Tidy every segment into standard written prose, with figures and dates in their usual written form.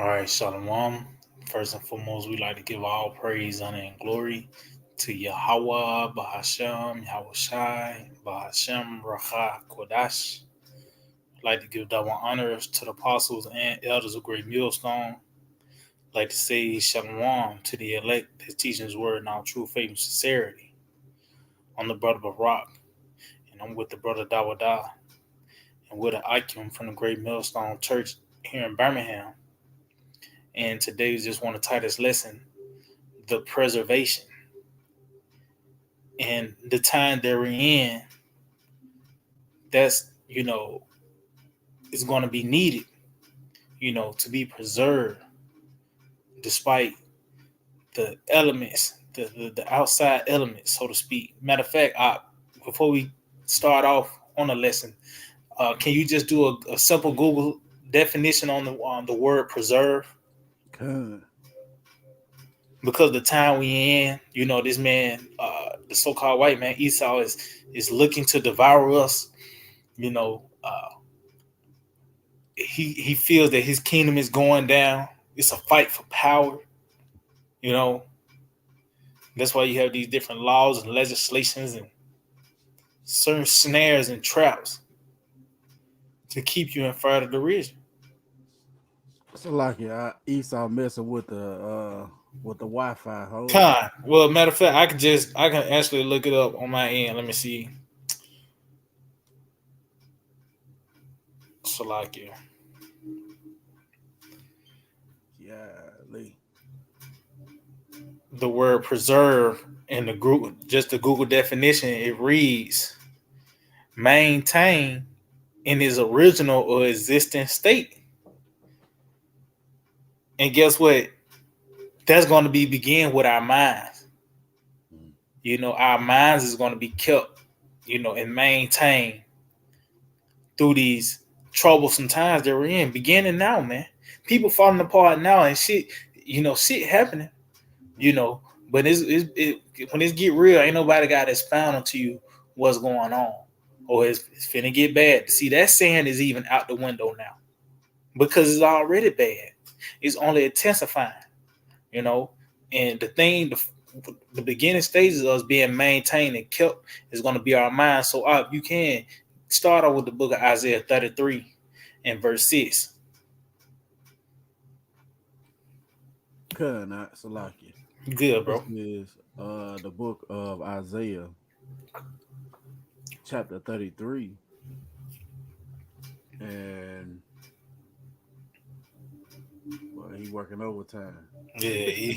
All right, Shalom. First and foremost, we like to give all praise, honor, and glory to Yahawah, bahasham, Yahawashi, bahasham, Rawchaa Qadash. I'd like to give double honors to the apostles and elders of Great Millstone. I'd like to say Shalom to the elect that teach his word in all true faith and sincerity. I'm the brother Barak, and I'm with the brother Dawada, and we're the Icon from the Great Millstone Church here in Birmingham. And today we just want to tie this lesson, the preservation. And the time that we're in, that's, is going to be needed, to be preserved despite the elements, the outside elements, so to speak. Matter of fact, before we start off on the lesson, can you just do a simple Google definition on the word preserve? Good. Because the time we in, this man, the so-called white man Esau is looking to devour us. He feels that his kingdom is going down. It's a fight for power. You know, that's why you have these different laws and legislations and certain snares and traps to keep you in further derision. So like Esau messing with the Wi-Fi. Hold on. Well, matter of fact, I can actually look it up on my end. Let me see. Salakia. Yeah, Lee. The word preserve in the group, just the Google definition, it reads maintain in its original or existing state. And guess what? That's going to be begin with our minds. Our minds is going to be kept, and maintained through these troublesome times that we're in. Beginning now, man. People falling apart now and shit. Shit happening. But when it's get real, ain't nobody got to expound to you what's going on, or it's finna get bad. See, that saying is even out the window now because it's already bad. It's only intensifying. you know. And the beginning stages of us being maintained and kept is going to be our mind. So you can start off with the book of Isaiah 33 and verse 6. Not Salaki. Good, This bro. is the book of Isaiah, chapter 33. And well, he working overtime. Yeah,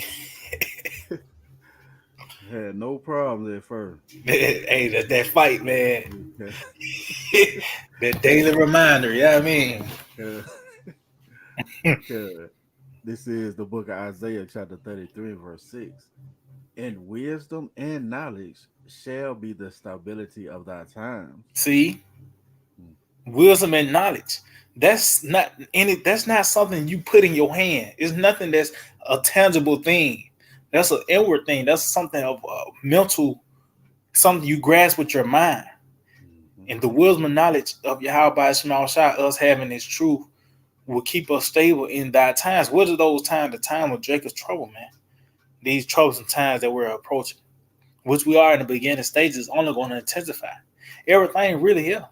Had no problems at first. hey, that fight, man. Uh, That daily reminder, yeah, I mean. this is the book of Isaiah, chapter 33, verse 6. And wisdom and knowledge shall be the stability of thy times. See, wisdom and knowledge. That's not something you put in your hand. It's nothing that's a tangible thing. That's an inward thing. That's something of mental, something you grasp with your mind. Mhm. And the wisdom and knowledge of Yahawashi, us having this truth, will keep us stable in thy times. What are those times? The time of Jacob's trouble, man. These troublesome times that we're approaching, which we are in the beginning stages, is only going to intensify. Everything really here.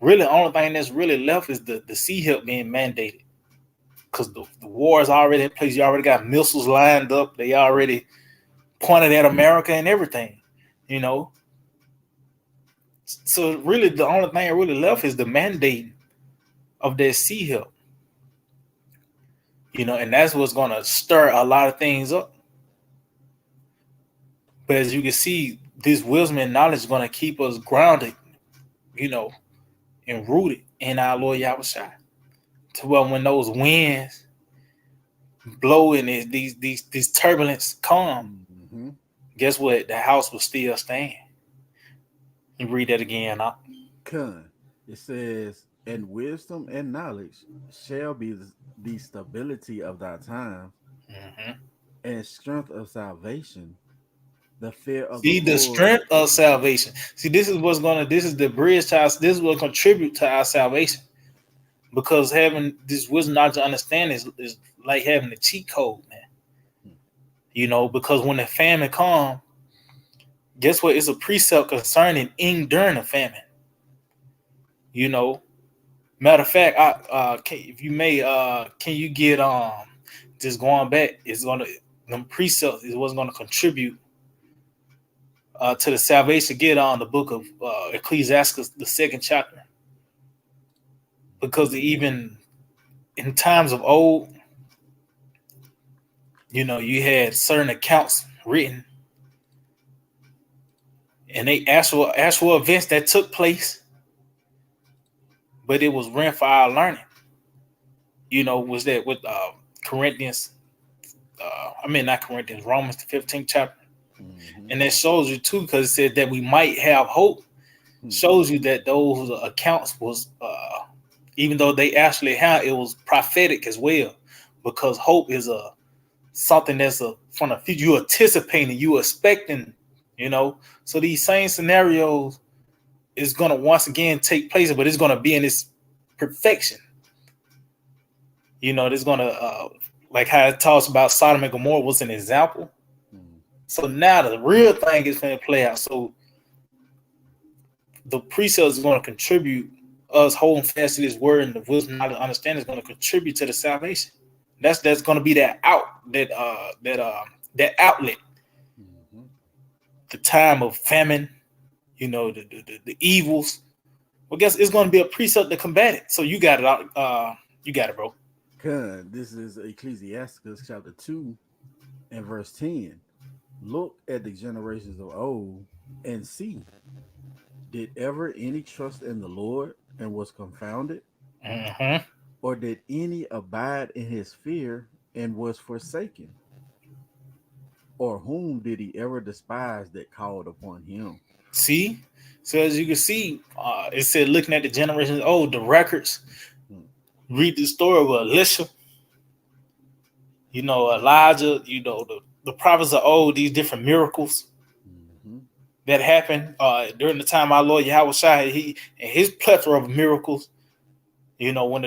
Really, the only thing that's really left is the sea help being mandated. Because the war is already in place. You already got missiles lined up. They already pointed at America and everything, you know. So really, the only thing really left is the mandate of that sea help, and that's what's going to stir a lot of things up. But as you can see, this wisdom and knowledge is going to keep us grounded, you know, and rooted in our Lord Yahawashi. To where when those winds blow and these turbulence come, Mhm. guess what? The house will still stand. You read that again, huh? Con. It says, and wisdom and knowledge shall be the stability of thy time, Mm-hmm. and strength of salvation, the fear of the See the Lord. strength of salvation. See, this is what's gonna. This is the bridge to us. This will contribute to our salvation. because having this wisdom, knowledge, and understanding is like having a cheat code, man. You know, because when the famine comes, guess what? It's a precept concerning during the famine. You know, matter of fact, if you may, can you get just going back? It's gonna them precepts is what's gonna contribute to the salvation. Get on the book of Ecclesiastes, the second chapter, because even in times of old, you know, you had certain accounts written, and they actual events that took place, but it was written for our learning. You know, was that with Corinthians? Not Corinthians, Romans the 15th chapter, and that shows you too, because it said that we might have hope. Shows you that those accounts was, even though they actually had, it was prophetic as well, because hope is something that's from the future. You anticipating, you expecting, you know. So these same scenarios is gonna once again take place, but it's gonna be in its perfection. You know, there's gonna like how it talks about Sodom and Gomorrah was an example. So now the real thing is going to play out. So the precepts is going to contribute, us holding fast to this word and the wisdom, knowledge, understanding is going to contribute to the salvation. That's going to be that outlet. The time of famine, you know, the evils. Well, guess it's going to be a precept to combat it. So you got it out. You got it, bro. This is Ecclesiastes chapter 2 and verse 10. Look at the generations of old and see, did ever any trust in the Lord and was confounded? Or did any abide in his fear and was forsaken? Or whom did he ever despise that called upon him? See? So as you can see, it said looking at the generations of old, the records, read the story of Elisha, you know, Elijah, you know, the prophets of old, these different miracles that happened during the time our Lord Yahawashi, he and his plethora of miracles. You know, when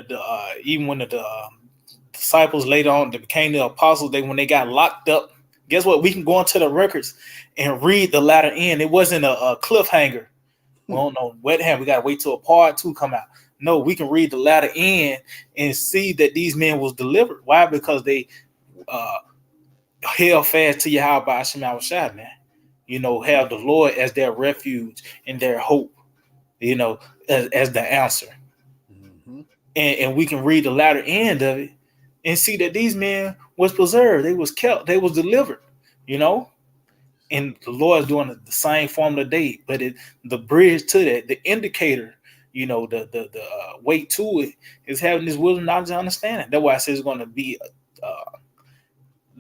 even when the disciples later on they became the apostles, when they got locked up, guess what? We can go into the records and read the latter end. It wasn't a cliffhanger. We don't know what happened. We gotta wait till a part 2 come out. No, we can read the latter end and see that these men was delivered. Why? Because they held fast to Yahawah, man. You know, have the Lord as their refuge and their hope, you know, as the answer. And we can read the latter end of it and see that these men was preserved. They was kept. They was delivered, you know. And the Lord is doing the same form today. But the bridge to that, the indicator, you know, the way to it is having this wisdom, knowledge, and understanding. That's why I say it's going to be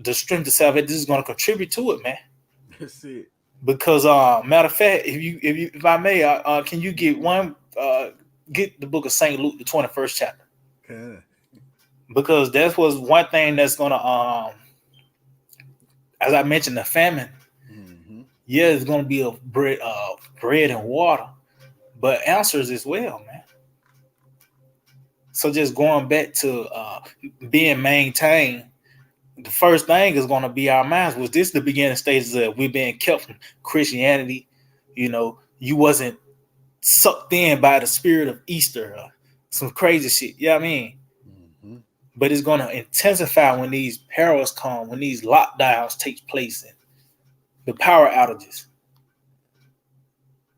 the strength of salvation. This is going to contribute to it, man. That's it. Because matter of fact, if I may, can you get get the book of St. Luke, the 21st chapter? Okay. Because that was one thing that's gonna as I mentioned, the famine. Yeah, it's gonna be a bread and water, but answers as well, man. So just going back to being maintained, the first thing is going to be our minds. Was this the beginning stages of we being kept from Christianity? You know, you wasn't sucked in by the spirit of Easter or some crazy shit. You know what I mean? But it's going to intensify when these perils come, when these lockdowns take place and the power outages.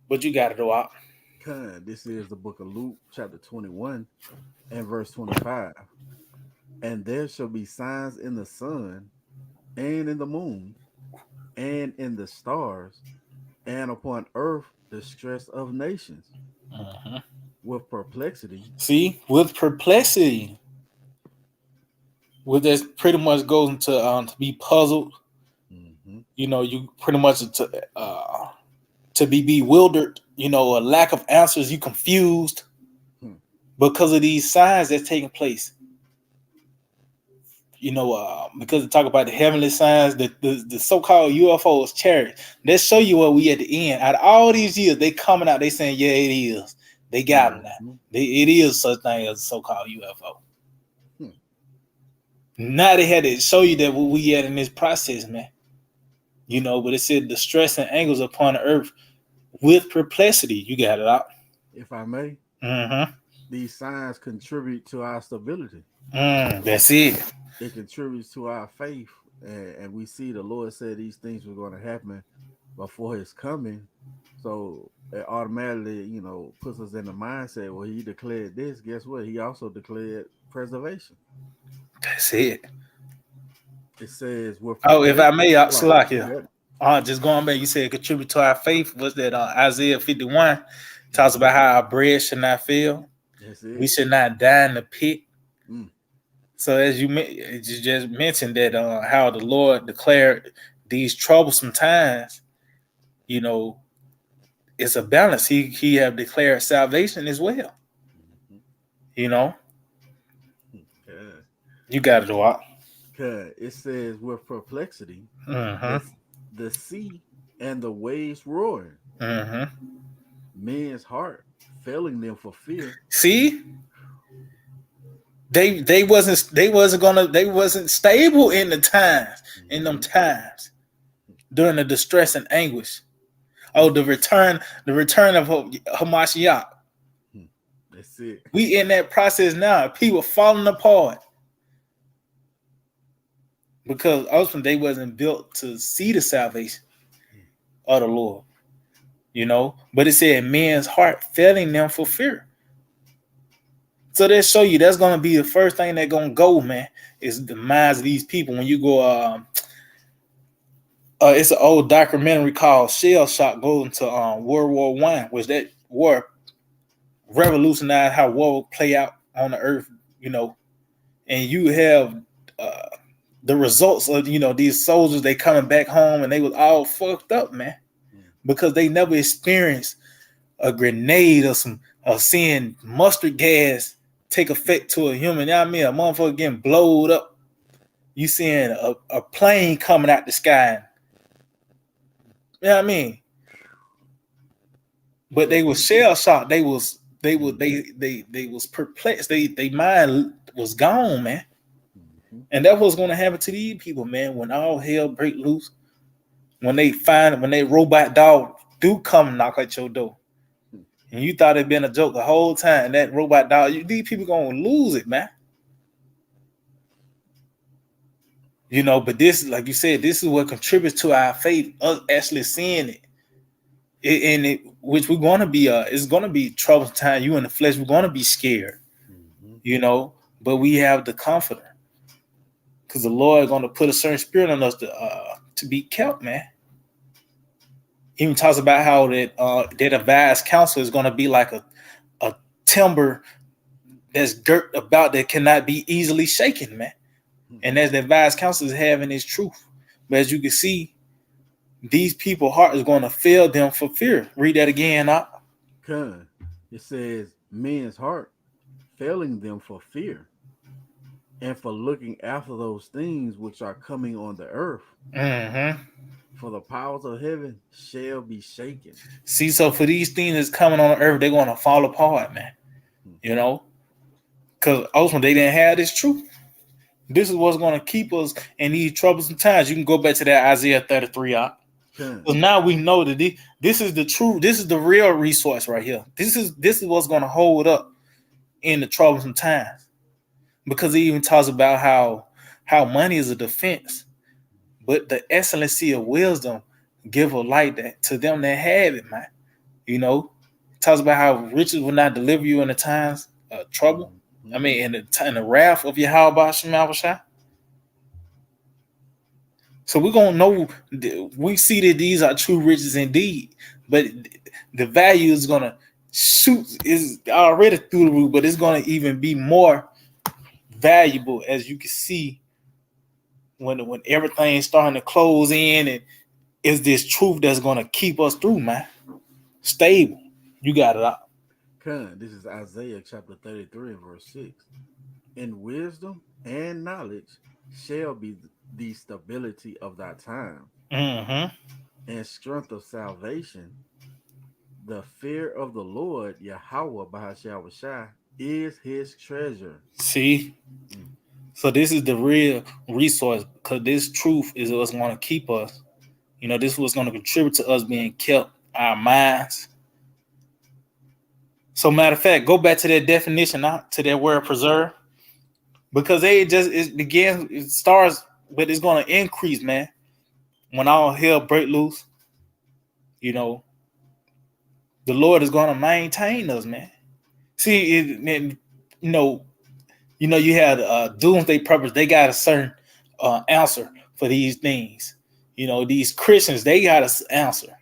But you got it, though. This is the book of Luke, chapter 21 and verse 25. And there shall be signs in the sun and in the moon and in the stars and upon earth distress of nations with perplexity. See, with perplexity. Well, that pretty much goes into to be puzzled. You know, you pretty much to be bewildered. You know, a lack of answers. You confused because of these signs that's taking place. You know, because they talk about the heavenly signs, the so-called UFOs, chariots. Let's show you what we at the end. Out of all these years, they coming out, they saying, yeah, it is. They got them now. It is such thing as a so-called UFO. Now they had to show you that what we at in this process, man. But it said the stress and angles upon the earth with perplexity. You got it out. If I may, these signs contribute to our stability. That's it. It contributes to our faith, and we see the Lord said these things were going to happen before His coming. So it automatically, puts us in the mindset. Well, He declared this. Guess what? He also declared preservation. That's it. It says, if I may, Salakia. Just going back, you said contribute to our faith. Was that Isaiah 51 talks about how our bread should not fail? We should not die in the pit. So as you just mentioned that how the Lord declared these troublesome times, it's a balance. He have declared salvation as well. You got it, Dwight. It says with perplexity, the sea and the waves roaring, men's heart failing them for fear. See, they wasn't stable in the times, in them times during the distress and anguish. Oh, the return of Hamashiach. That's it. We in that process now. People falling apart because ultimately they wasn't built to see the salvation of the Lord. But it said men's heart failing them for fear. So that show you that's gonna be the first thing that's gonna go, man, is the minds of these people. When you go, it's an old documentary called Shell Shock going to World War I, which that war revolutionized how war would play out on the earth, and you have the results of these soldiers, they coming back home and they was all fucked up, man, because they never experienced a grenade or seeing mustard gas take effect to a human. You know what I mean? A motherfucker getting blowed up. You seeing a plane coming out the sky. You know what I mean? But they was shell shocked. They was perplexed. They mind was gone, man. And that's what's gonna happen to these people, man, when all hell break loose. When they robot dog do come knock at your door. And you thought it'd been a joke the whole time. That robot dog, these people gonna lose it, man. But this, like you said, this is what contributes to our faith, us actually seeing it. Which we're gonna be, it's gonna be troublesome time. You in the flesh, we're gonna be scared, but we have the comforter. Because the Lord is gonna put a certain spirit on us to be kept, man. Even talks about how that advised counsel is going to be like a timber that's girt about that cannot be easily shaken, man. And as the advised counsel is having its truth. But as you can see, these people's heart is going to fail them for fear. Read that again, up. It says men's heart failing them for fear and for looking after those things which are coming on the earth. For the powers of heaven shall be shaken. See, so for these things that's coming on the earth, they're going to fall apart, man. Because ultimately they didn't have this truth. This is what's going to keep us in these troublesome times. You can go back to that Isaiah 33 out. So now we know that this is the truth. This is the real resource right here. This is what's going to hold up in the troublesome times. Because he even talks about how money is a defense. But the excellency of wisdom give a light to them that have it, man. Talks about how riches will not deliver you in the times of trouble. I mean, in the wrath of Yahawashi. So we're gonna know. We see that these are true riches indeed, but the value is gonna shoot is already through the roof, but it's gonna even be more valuable, as you can see. When everything's starting to close in, and is this truth that's going to keep us through, man. Stable. You got it out. This is Isaiah chapter 33 and verse 6. In wisdom and knowledge shall be the stability of thy time, and strength of salvation The fear of the Lord, Yahawah, bahasham, is his treasure. See, Mm. so this is the real resource because this truth is what's going to keep us. This is what's going to contribute to us being kept, our minds. So, matter of fact, go back to that definition, to that word preserve, because it starts, but it's going to increase, man. When all hell break loose, you know, the Lord is going to maintain us, man. See, you know, you had doomsday purpose. They got a certain answer for these things. These Christians, they got an answer.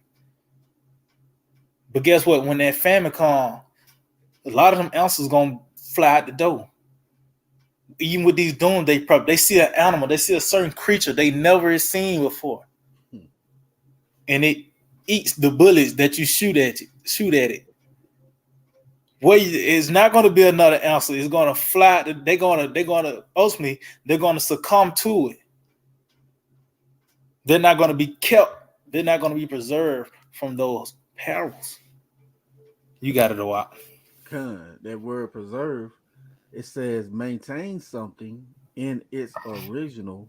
But guess what? When that famine comes, a lot of them answers gonna fly out the door. Even with these doomsday purpose, they see an animal, they see a certain creature they never seen before, Hmm. and it eats the bullets that you shoot at it. Shoot at it. It's not going to be another answer. It's going to fly. They're gonna ultimately they're going to succumb to it. They're not going to be kept. They're not going to be preserved from those perils. You got it a while. That word preserve, it says maintain something in its original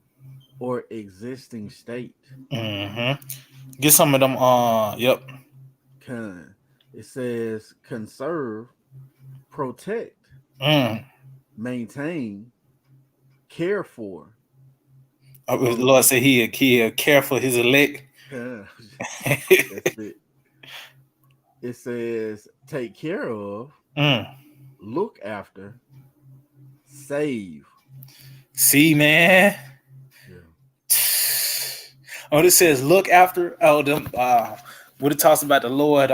or existing state. Mm-hmm. Get some of them. Yep. Con. It says conserve, protect, Mm. maintain, care for. The So Lord said he care for his elect. con, that's it. It says take care of, Mm. look after, save. See, man. Yeah. Oh, this says look after. Oh, them. What it talks about the Lord.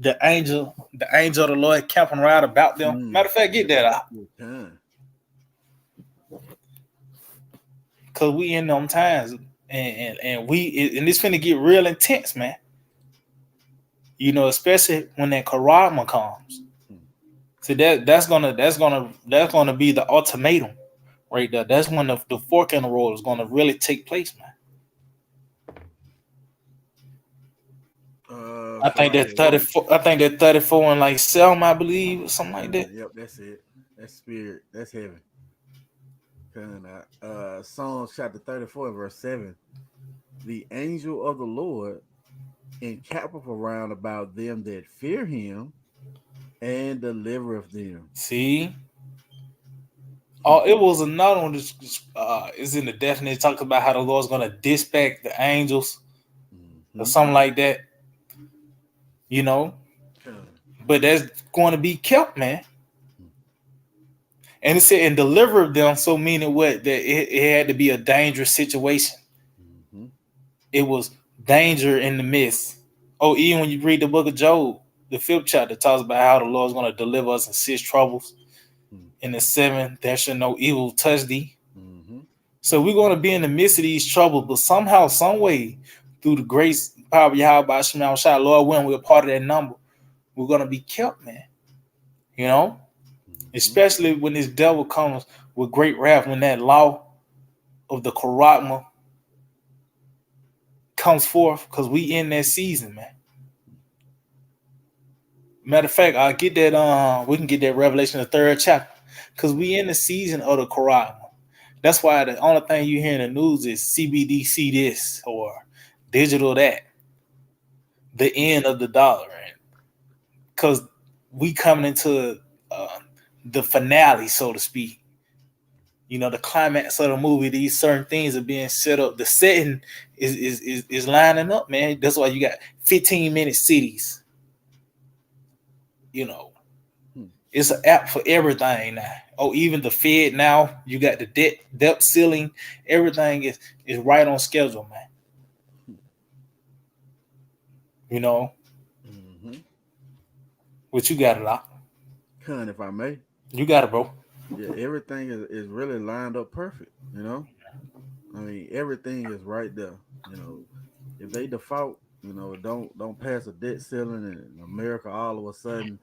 The angel of the Lord camping around about them. Mm. Matter of fact, get that out. Yeah, con. Cause we in them times, and it's finna get real intense, man. Especially when that karama comes. Mm. So that's gonna be the ultimatum right there. That's when the fork in the road is gonna really take place, man. I For think like that what? 34. I think that 34 and like Selma, I believe, or something like that. Yep, that's it. That's spirit. That's heaven. Psalms chapter 34, verse 7. The angel of the Lord encampeth around about them that fear him and delivereth them. See, Hmm. it was another one. Is in the definition. It talks about how the Lord's gonna dispatch the angels or Mm-hmm. something like that. You know, but that's going to be kept, man. And it said and deliver them. So meaning what? That it had to be a dangerous situation. Mm-hmm. It was danger in the midst. Oh, even when you read the book of Job, the 5th chapter talks about how the Lord's going to deliver us in 6 troubles. In the 7th, there shall no evil touch thee. Mm-hmm. So we're going to be in the midst of these troubles, but somehow, some way, through the grace, power of Yahawah, bahasham, Lord, when we're part of that number, we're going to be kept, man. You know, Mm-hmm. especially when this devil comes with great wrath, when that law of the Karatma comes forth, because we in that season, man. Matter of fact, I'll get that. We can get that Revelation the 3rd chapter, because we in the season of the Karatma. That's why the only thing you hear in the news is CBDC this or digital that. The end of the dollar, right? Because we coming into uh, the finale, so to speak. The climax of the movie. These certain things are being set up. The setting is lining up, man. That's why you got 15-minute cities. You know, Hmm. it's an app for everything now. Oh, even the Fed now. You got the debt ceiling. Everything is right on schedule, man. You know, Mm-hmm. what you got it out. If I may. You got it, bro. Yeah, everything is really lined up perfect, I mean, everything is right there. If they default, don't pass a debt ceiling and America all of a sudden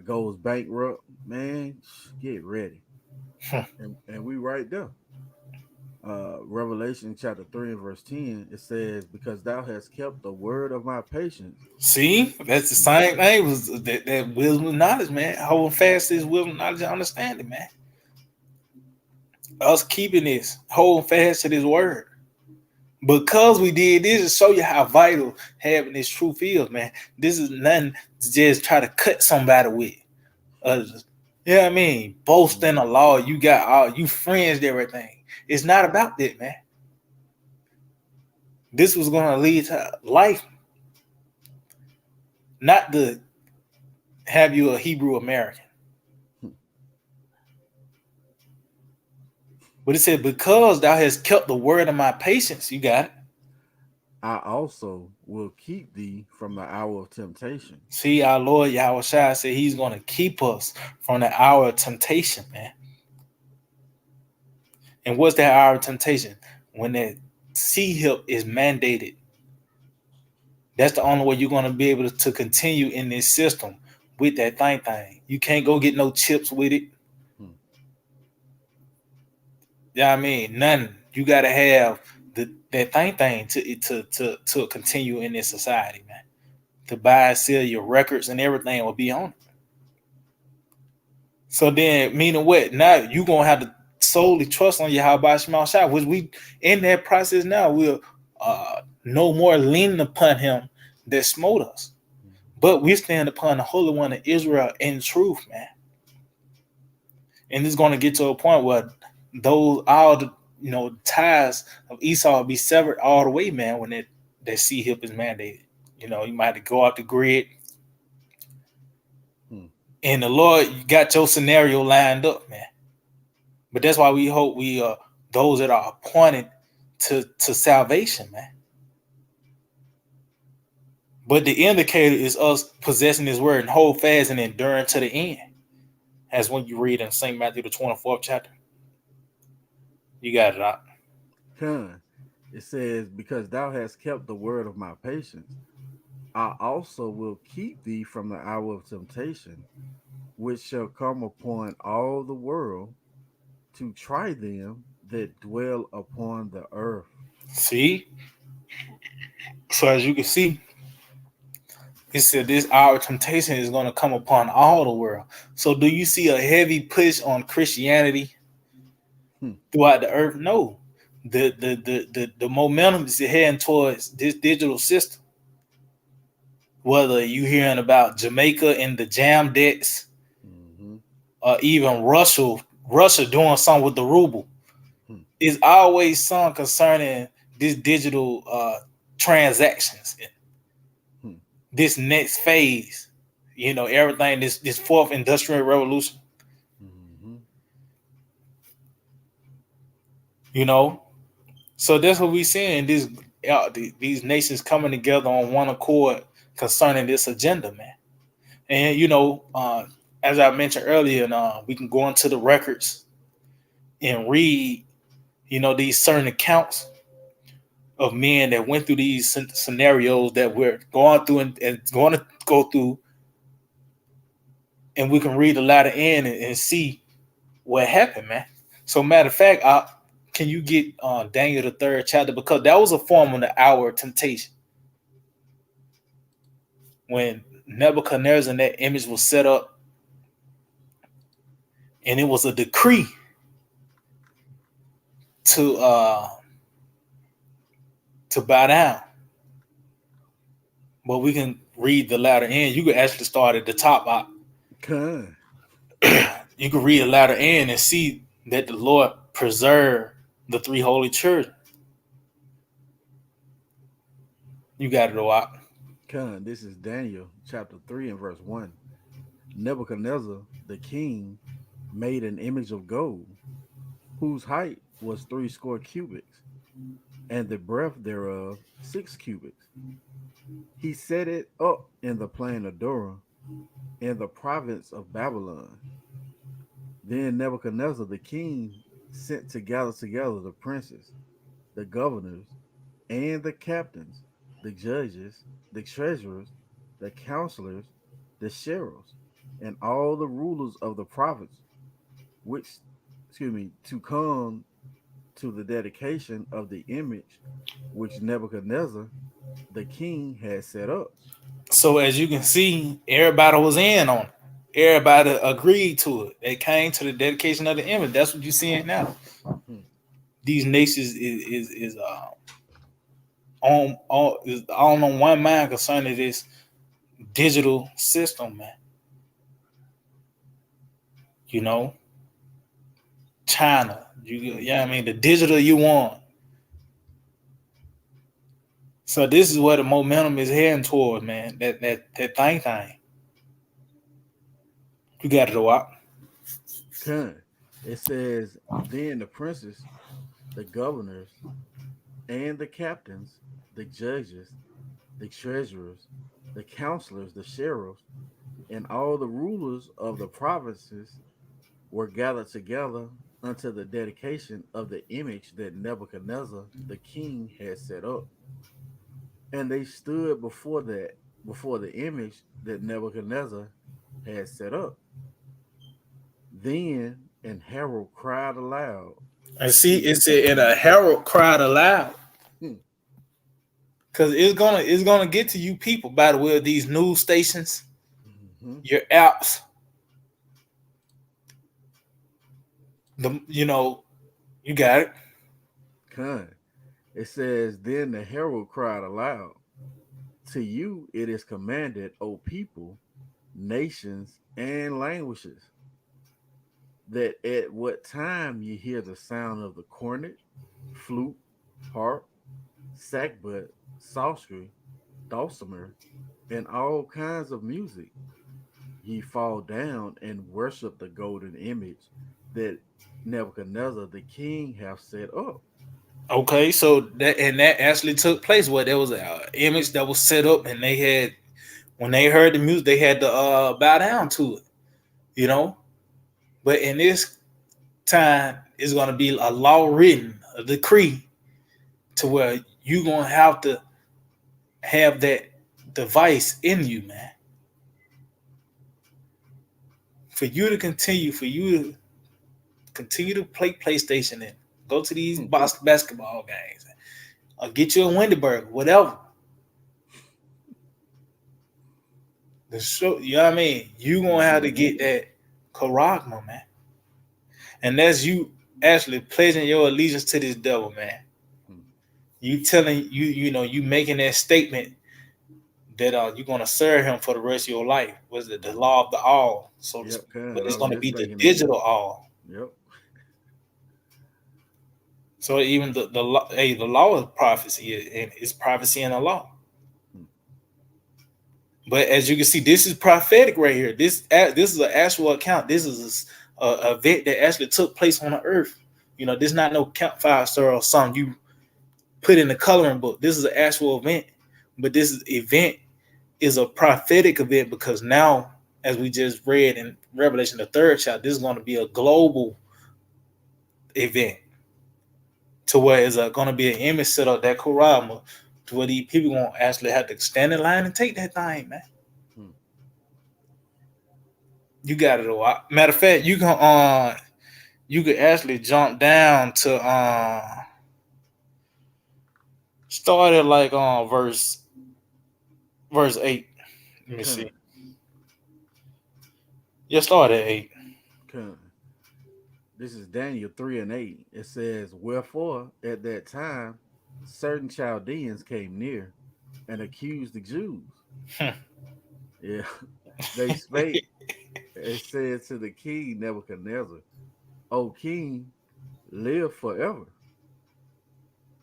goes bankrupt, man, get ready. And we right there. Revelation chapter 3 and verse 10, it says, because thou hast kept the word of my patience. See, that's the Mm, same thing. Was that wisdom and knowledge, man? Holding fast is wisdom, knowledge, and understanding, man. Us keeping this, holding fast to this word. Because we did this to show you how vital having this truth is, man. This is nothing to just try to cut somebody with. You know what I mean? Boasting the mhm, law, you got all you friends, and everything. It's not about that, man. This was going to lead to life, not to have you a Hebrew American. mhm. But it said, because thou hast kept the word of my patience, you got it. I also will keep thee from the hour of temptation. See, our Lord Yahawashi said he's going to keep us from the hour of temptation, man. And what's that hour of temptation? When that sea help is mandated. That's the only way you're going to be able to continue in this system with that thing. You can't go get no chips with it. Hmm. You know what I mean? None. You got to have that thing to continue in this society, man. To buy and sell your records and everything will be on it. So then, meaning what? Now you gonna have to solely trust on Yahawah Shah, which we in that process now. We'll no more leaning upon him that smote us, but we stand upon the Holy One of Israel in truth, man. And it's gonna get to a point where those all the ties of Esau will be severed all the way, man. When that sea hip is mandated, you might have to go out the grid. Hmm. And the Lord, you got your scenario lined up, man. But that's why we hope we those that are appointed to salvation, man. But the indicator is us possessing His word and hold fast and enduring to the end. As when you read in St. Matthew the 24th chapter, you got it out. Con, it says, because thou hast kept the word of my patience, I also will keep thee from the hour of temptation, which shall come upon all the world to try them that dwell upon the earth. See, so as you can see, it said this hour of temptation is going to come upon all the world. So do you see a heavy push on Christianity Hmm. throughout the earth? No. The momentum is heading towards this digital system. Whether you hearing about Jamaica and the jam debts, Mm-hmm. or even Russia doing something with the ruble, Hmm. it's always something concerning this digital transactions, Hmm. this next phase. Everything this fourth industrial revolution. Mm-hmm. You know, so that's what we seeing. These nations coming together on one accord concerning this agenda, man. And as I mentioned earlier, and we can go into the records and read, these certain accounts of men that went through these scenarios that we're going through and going to go through, and we can read the latter end and see what happened, man. So, matter of fact, can you get Daniel the third chapter, because that was a form of the hour of temptation when Nebuchadnezzar and that image was set up, and it was a decree to bow down. But we can read the latter end. You can actually start at the top. Con. You can read the latter end and see that the Lord preserved the three holy children. You got it, Owak. Con. This is Daniel chapter 3 and verse 1. Nebuchadnezzar, the king, made an image of gold, whose height was 60 cubits, and the breadth thereof 6 cubits. He set it up in the plain of Dura, in the province of Babylon. Then Nebuchadnezzar the king sent to gather together the princes, the governors, and the captains, the judges, the treasurers, the counselors, the sheriffs, and all the rulers of the province, which, to come to the dedication of the image which Nebuchadnezzar the king had set up. So as you can see, everybody was in on it. Everybody agreed to it. They came to the dedication of the image. That's what you're seeing now. Hmm. These nations is is all on one mind concerning this digital system, man. You know, China. Hmm. Yeah, I mean the digital you want. So this is where the momentum is heading toward, man. That thing. You got it, Rock. Con. It says, then the princes, the governors, and the captains, the judges, the treasurers, the counselors, the sheriffs, and all the rulers of the provinces were gathered together unto the dedication of the image that Nebuchadnezzar the king had set up. And they stood before the image that Nebuchadnezzar had set up. Then an herald cried aloud And see, to it's in a herald cried aloud. hmm, Cause it's gonna get to you people by the way of these news stations, mhm, your apps, you got it. Con. It says, then the herald cried aloud, to you it is commanded, O people, nations, and languages, that at what time you hear the sound of the cornet, flute, harp, sackbut, psaltery, dulcimer, and all kinds of music, ye fall down and worship the golden image that Nebuchadnezzar the king hath set up. Okay, so that actually took place where there was an image that was set up, and they had when they heard the music, they had to bow down to it, you know. But in this time, it's gonna be a law written, a decree, to where you gonna have to have that device in you, man, for you to continue to play PlayStation and go to these Hmm, basketball games, or get you a Wendy burger, whatever. The show, you know what I mean? You gonna have to mhm, get that charagma, man, and that's you actually pledging your allegiance to this devil, man. hmm. You telling you making that statement that you're gonna serve him for the rest of your life. Was it the law of the all, so to Yep, speak? But kind. I it's was gonna just be the thinking that. digital all. Yep. So even the law, hey, the law is prophecy, and it's prophecy in the law. Hmm, But as you can see, this is prophetic right here. This is an actual account. This is a event that actually took place on the earth. This is not no campfire story or something you put in the coloring book. This is an actual event. But event is a prophetic event because now, as we just read in Revelation, the third chapter, this is going to be a global event to where it's going to be an image set up that Kurama to where these people going to actually have to stand in line and take that thing, man. hmm. You got it all. Matter of fact, you could actually jump down to start at like verse 8. Let me see. Kind. Yeah, start at 8. Kind. This is Daniel 3 and 8. It says, wherefore at that time certain Chaldeans came near and accused the Jews. Yeah. They spake and said to the king Nebuchadnezzar, O king, live forever.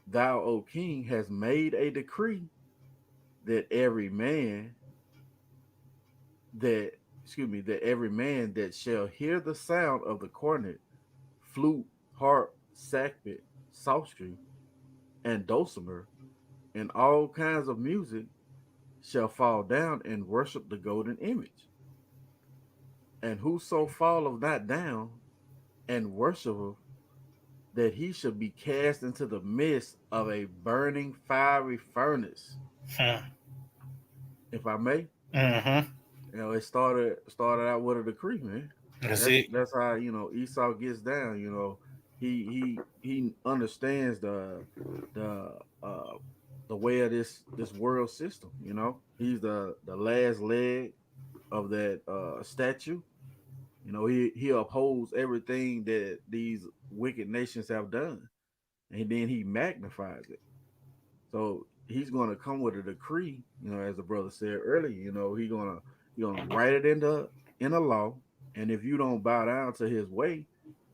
Thou, O king, hast made a decree that every man that that every man that shall hear the sound of the cornet, flute, harp, sackbut, psaltery, and dulcimer, and all kinds of music, shall fall down and worship the golden image. And whoso falleth not down and worshipeth, that he should be cast into the midst of a burning fiery furnace. If I may, Mm-hmm. it started out with a decree, man. That's That's it. that's how Esau gets down. He understands the uh the way of this world system. You know, he's the last leg of that statue. You know, he upholds everything that these wicked nations have done, and then he magnifies it. So he's going to come with a decree. You know, as the brother said earlier. You know, he gonna write it in a law, and if you don't bow down to his way,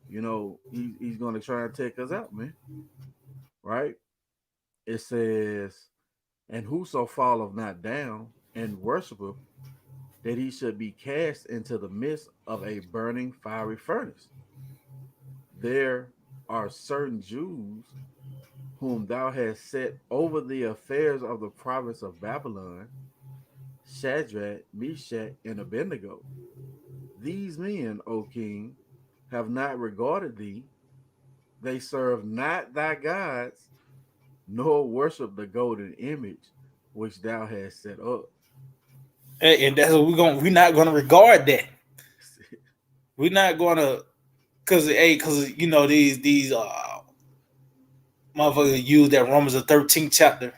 you know, he's going to try and take us out, man. Right? It says, and whoso falleth not down and worshipeth, that he should be cast into the midst of a burning fiery furnace. There are certain Jews whom thou hast set over the affairs of the province of Babylon, Shadrach, Meshach, and Abednego. These men, O king, have not regarded thee. They serve not thy gods, nor worship the golden image which thou hast set up. And that's what we're not gonna regard that. We're not gonna, cause you know these motherfuckers use that Romans the 13th chapter.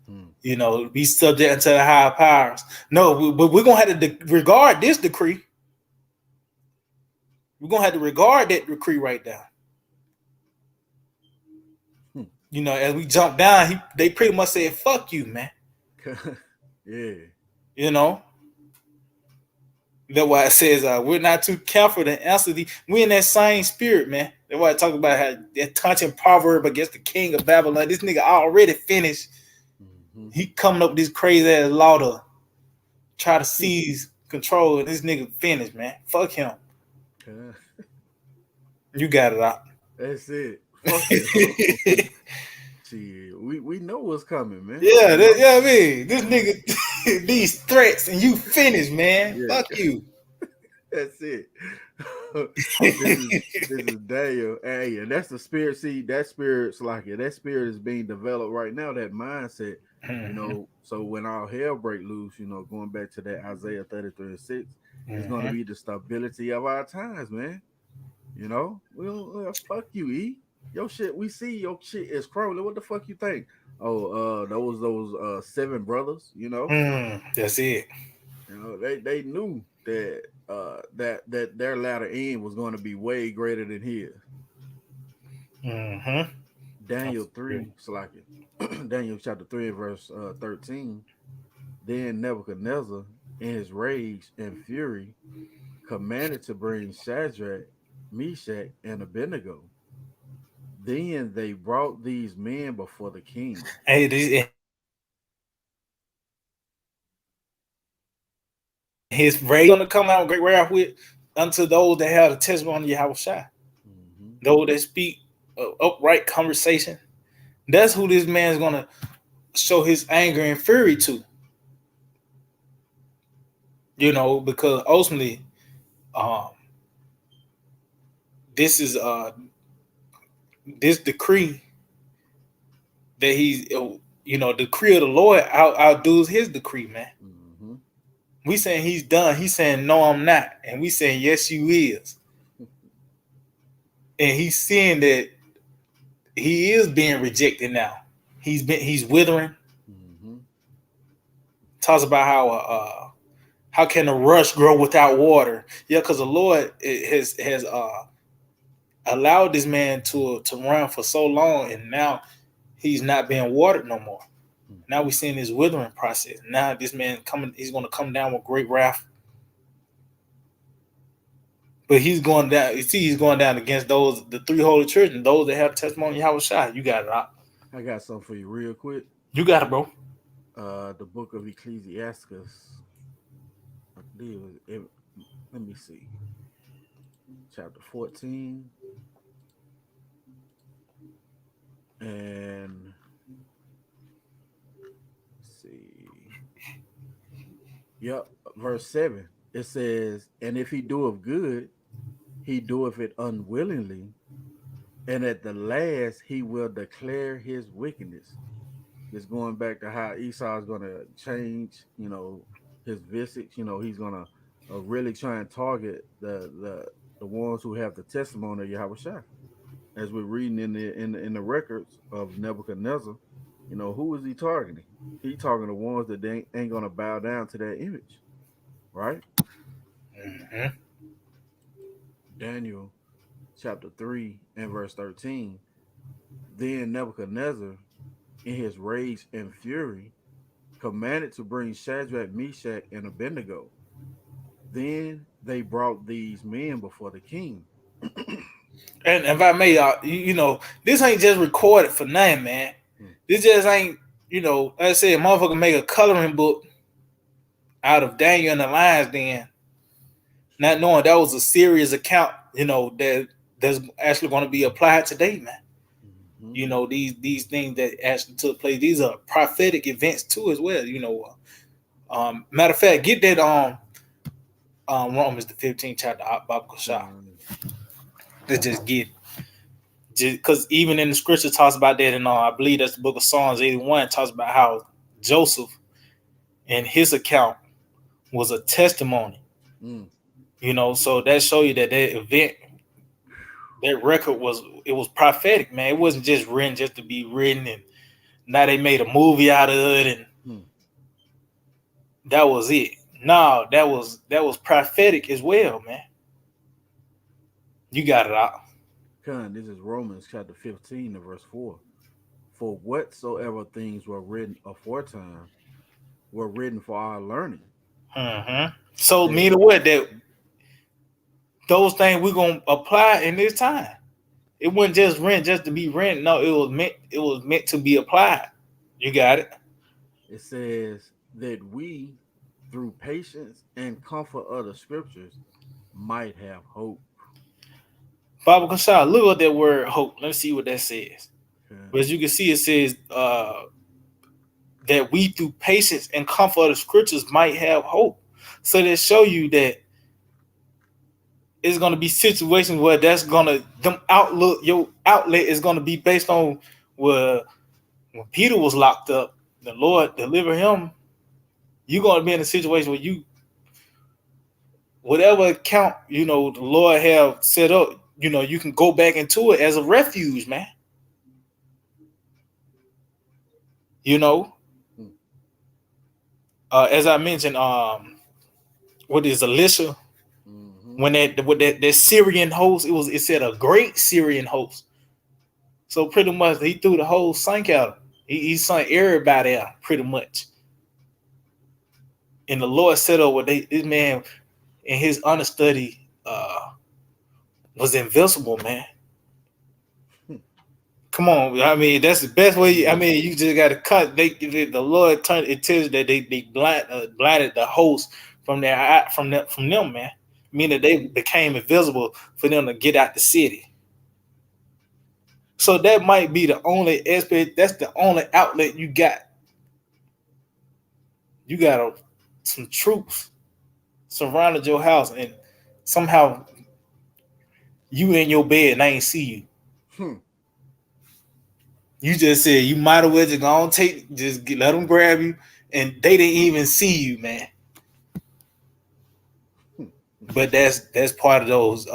Hmm. You know, be subject unto the higher powers. No, but we're gonna have to regard this decree. We're gonna have to regard that decree right now. Hmm. You know, as we jump down, they pretty much said, "Fuck you, man." Yeah. You know, that's why it says we're not too careful to answer the. We in that same spirit, man. That's why I talk about how that taunting proverb against the king of Babylon. This nigga already finished. Hmm. He coming up with this crazy ass law to try to seize control, and this nigga finished, man. Fuck him. You got it out. That's it. Fuck him. Shit, we know what's coming, man. Yeah, You know? yeah. I mean, this nigga, these threats, and you finished, man. Yeah, Fuck you. that's it. This is Daniel. Hey, and that's the spirit. See, that spirit's like it. That spirit is being developed right now. That mindset, you Mhm, know. So when all hell break loose, you know, going back to that Isaiah 33:6, it's going to mhm. be the stability of our times, man. You know, fuck you, E. Your shit, we see your shit is crumbling. What the fuck you think? Oh, those seven brothers, That's it. they knew that that their latter end was going to be way greater than his. Hmm. Daniel 3, Slacken. Daniel chapter 3 verse 13. Then Nebuchadnezzar, in his rage and fury, commanded to bring Shadrach, Meshach, and Abednego. Then they brought these men before the king. Hey, his rage gonna come out great wrath with unto those that have the testimony of Yahawashi, Hmm. those that speak upright conversation. That's who this man's gonna show his anger and fury to. You know, because ultimately, um, this is this decree that he's you know, decree of the Lord outdoes his decree, man. Hmm. We saying he's done. He's saying no, I'm not, and we saying yes, you is, and he's seeing that he is being rejected now. He's withering. Hmm. Talks about how can a rush grow without water? Yeah, because the Lord has allowed this man to run for so long, and now he's not being watered no more. Now we're seeing this withering process. Now this man coming, he's going to come down with great wrath. But he's going down. You see, he's going down against the three holy children, those that have testimony. How was shot? You got it, Rock. I got something for you real quick. You got it, bro. The book of Ecclesiasticus, I believe let me see, chapter 14, and let's see, yep, verse 7. It says, and if he doeth good, he doeth it unwillingly, and at the last he will declare his wickedness. It's going back to how Esau is going to change, his visage. He's going to really try and target the ones who have the testimony of Yahawah. as we're reading in the records of Nebuchadnezzar, who is he targeting? He targeting the ones that they ain't gonna bow down to that image, right? Mm-hmm. Daniel chapter 3 and verse 13. Then Nebuchadnezzar, in his rage and fury, commanded to bring Shadrach, Meshach, and Abednego. Then they brought these men before the king. And if I may, this ain't just recorded for nothing, man. Hmm. This just ain't, like I said, motherfucker make a coloring book out of Daniel and the Lions Den, not knowing that was a serious account, that's actually going to be applied today, man. Mm-hmm. These things that actually took place, these are prophetic events too, as well. Matter of fact, get that Romans the 15th chapter, Bible shot. Let's just get, because even in the scripture talks about that, and I believe that's the book of Psalms 81 talks about how Joseph and his account was a testimony. Mm. So that show you that event, that record was prophetic, man. It wasn't just written just to be written, and now they made a movie out of it, and that was it. No, that was prophetic as well, man. You got it out. This is Romans chapter 15 and verse 4. For whatsoever things were written aforetime were written for our learning. Mm-hmm. So That meaning what? That those things we're gonna apply in this time. It wasn't just rent just to be rent. No, it was meant to be applied. You got it. it says that we, through patience and comfort of the scriptures, might have hope. Bible Kashal, look at that word hope. Let's see what that says. Okay. But as you can see, it says that we through patience and comfort of the scriptures might have hope. So they show you that it's gonna be situations where that's gonna your outlet is gonna be based on where when Peter was locked up, the Lord delivered him. You're gonna be in a situation where whatever account the Lord have set up, you can go back into it as a refuge, man. You know, Hmm. as I mentioned, what is Elisha Mm-hmm. when that Syrian host? It said a great Syrian host. So pretty much he threw the whole sink out. He sunk everybody out pretty much. And the Lord set up what this man in his understudy was invincible, man. Come on, I mean that's the best way. I mean, you just got to cut. The Lord turned it tells that they blinded the host from them, man. Meaning they became invisible for them to get out the city. So that might be the only aspect. That's the only outlet you got. You got some troops surrounded your house, and somehow you in your bed and I ain't see you. Hmm. You just said you might as well just go on let them grab you, and they didn't even see you, man. But that's part of those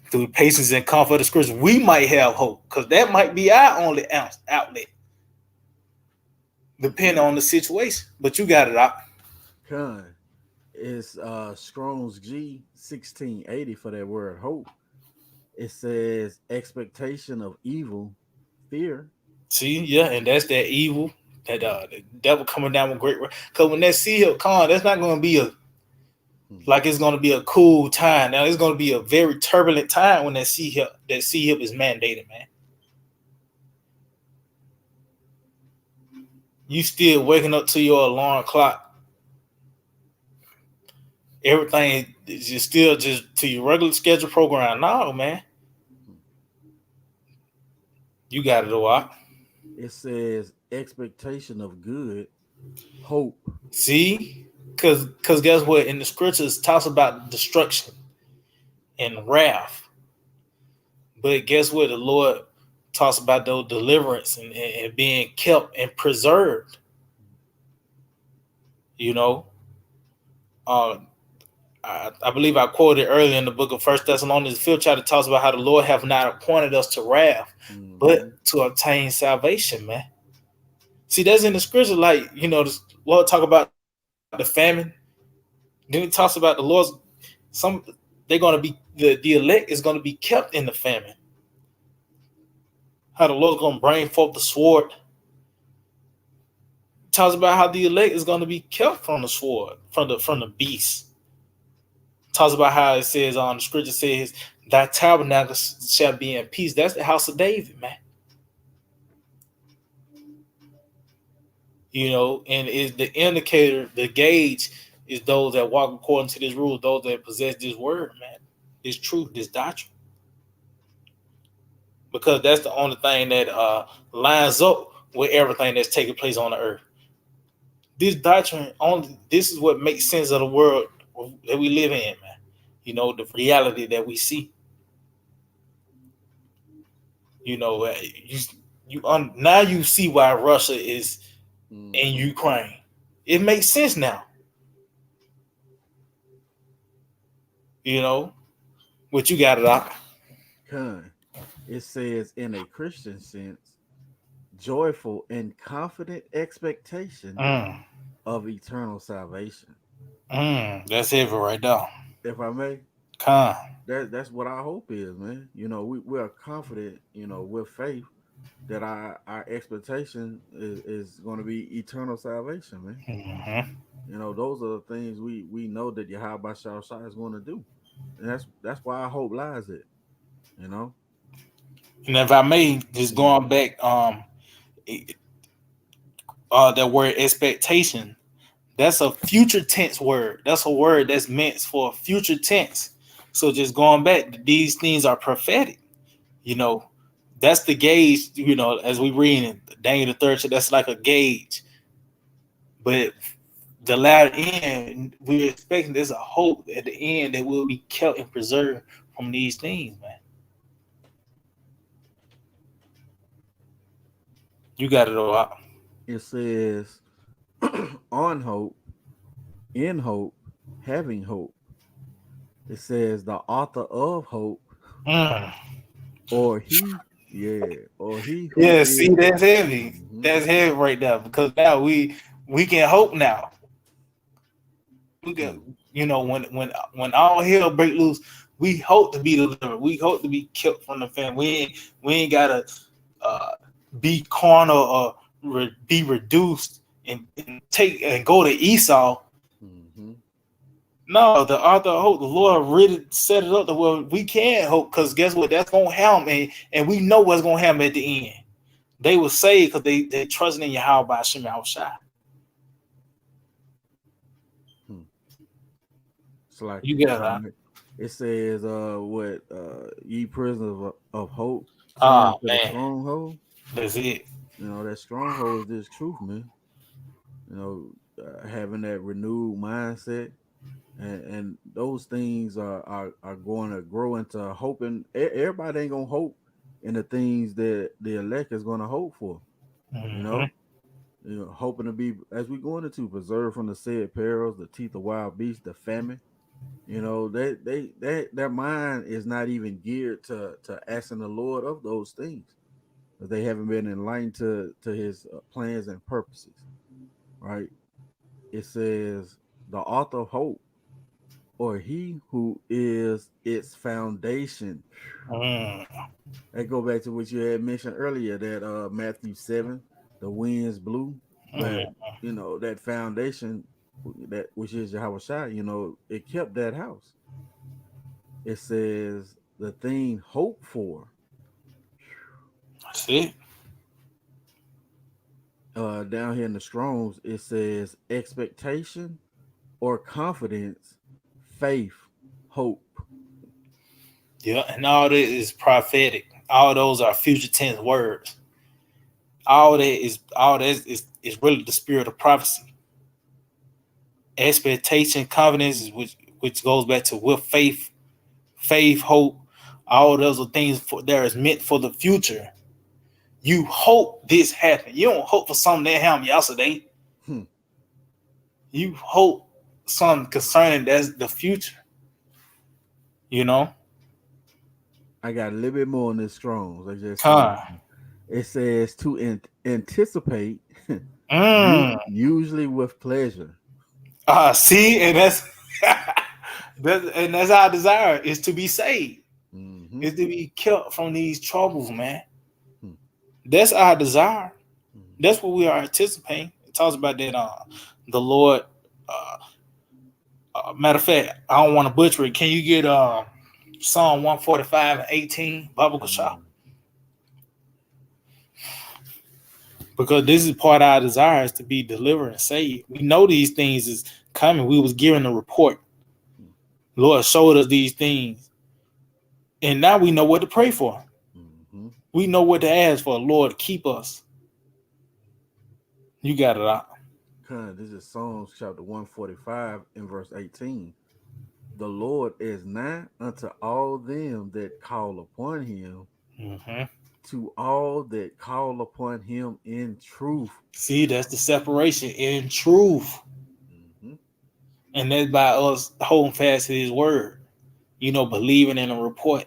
through patience and comfort of the scripture. We might have hope because that might be our only outlet, depending on the situation. But you got it out. Con. It's Strong's G 1680 for that word hope. It says expectation of evil, fear. See, yeah, and that's that evil, that the devil coming down with great. Because when that sea hill comes, that's not going to be like it's going to be a cool time. Now it's going to be a very turbulent time when that sea hill is mandated, man. You still waking up to your alarm clock. Everything is just still just to your regular schedule program. No, man. You got it a lot. It says expectation of good, hope. See? Because guess what? In the scriptures, it talks about destruction and wrath. But guess what? The Lord talks about those deliverance and being kept and preserved. You know? Uh, I believe I quoted earlier in the book of First Thessalonians, the fifth chapter talks about how the Lord have not appointed us to wrath, Mm-hmm. but to obtain salvation, man. See, that's in the scripture, like, the Lord talk about the famine. Then he talks about the Lord's some they're gonna be the elect is gonna be kept in the famine. How the Lord's gonna bring forth the sword. Talks about how the elect is gonna be kept from the sword, from the beast. Talks about how it says on the scripture says thy tabernacle shall be in peace. That's the house of David, man. And is the indicator, the gauge is those that walk according to this rule, those that possess this word, man, this truth, this doctrine. Because that's the only thing that lines up with everything that's taking place on the earth. This doctrine only, this is what makes sense of the world that we live in, man. The reality that we see. Now you see why Russia is in Mm-hmm. Ukraine. It makes sense now. What you got it out. Con. It says, in a Christian sense, joyful and confident expectation Mm, of eternal salvation. that's heavy right there. If I may, Con. that's what our hope is, man. We are confident, with faith that our expectation is going to be eternal salvation, man. Mm-hmm. Those are the things we know that Yahawashi is going to do, and that's why our hope lies it. You know. And if I may, just Mm-hmm. going back, that word expectation, that's a future tense word. That's a word that's meant for future tense. So just going back, these things are prophetic. You know, that's the gauge. As we read in Daniel the third, that's like a gauge. But the latter end, we're expecting there's a hope at the end that will be kept and preserved from these things, man. You got it all out. It says, on hope, in hope, having hope. It says the author of hope, Mm. or he, yeah, or he who Yeah, see, is. that's heavy. Mhm. That's heavy right there because now we can hope now. We can, Hmm. when all hell break loose, we hope to be delivered. We hope to be kept from the family. We ain't gotta uh, be carnal or be reduced and take and go to Esau. Hmm. No, the author of hope, the Lord really set it up to where we can hope because guess what? That's gonna happen, and we know what's gonna happen at the end. They will say because they trusting in Yahawah by Hashem Yahawashi. Hmm. It's like You if get I it. may, it says, what ye prisoners of hope, turn Oh to the man, stronghold. that's it. That stronghold is this truth, man. Having that renewed mindset, and those things are going to grow into hoping. Everybody ain't gonna hope in the things that the elect is going to hope for. You Mm-hmm. know, hoping to be, as we going into, preserved from the said perils, the teeth of wild beasts, the famine. Their mind is not even geared to asking the Lord of those things, because they haven't been enlightened to His plans and purposes. Right? It says the author of hope, or he who is its foundation. Mm. That go back to what you had mentioned earlier, that Matthew 7, the winds blew, but Mm. that foundation, that which is Yahawashi, it kept that house. It says the thing hoped for. That's it. Down here in the Strongs, it says expectation or confidence, faith, hope. Yeah, and all that is prophetic. All those are future tense words. All that is really the spirit of prophecy. Expectation, confidence, is which goes back to with faith, hope. All those are things that is meant for the future. You hope this happen. You don't hope for something that happened yesterday. Hmm. You hope. something concerning that's the future. You know, I got a little bit more on this Strong's. I just see con. it says to anticipate, Mm. usually with pleasure. See, and that's our desire is to be saved, Mm-hmm. is to be kept from these troubles, man. Hmm. That's our desire. Mm-hmm. That's what we are anticipating. It talks about that the Lord. Uh, Matter of fact, I don't want to butcher it. Can you get Psalm 145:18, Bible Shah? Mm-hmm. Because this is part of our desire is to be delivered and saved. We know these things is coming. We was given a report. Lord showed us these things, and now we know what to pray for. Mm-hmm. We know what to ask for. Lord, keep us. You got it out. This is Psalms chapter 145 and verse 18. The Lord is nigh unto all them that call upon him, Mm-hmm. to all that call upon him in truth. See, that's the separation in truth, Mm-hmm. and that's by us holding fast to His word. You know, believing in a report.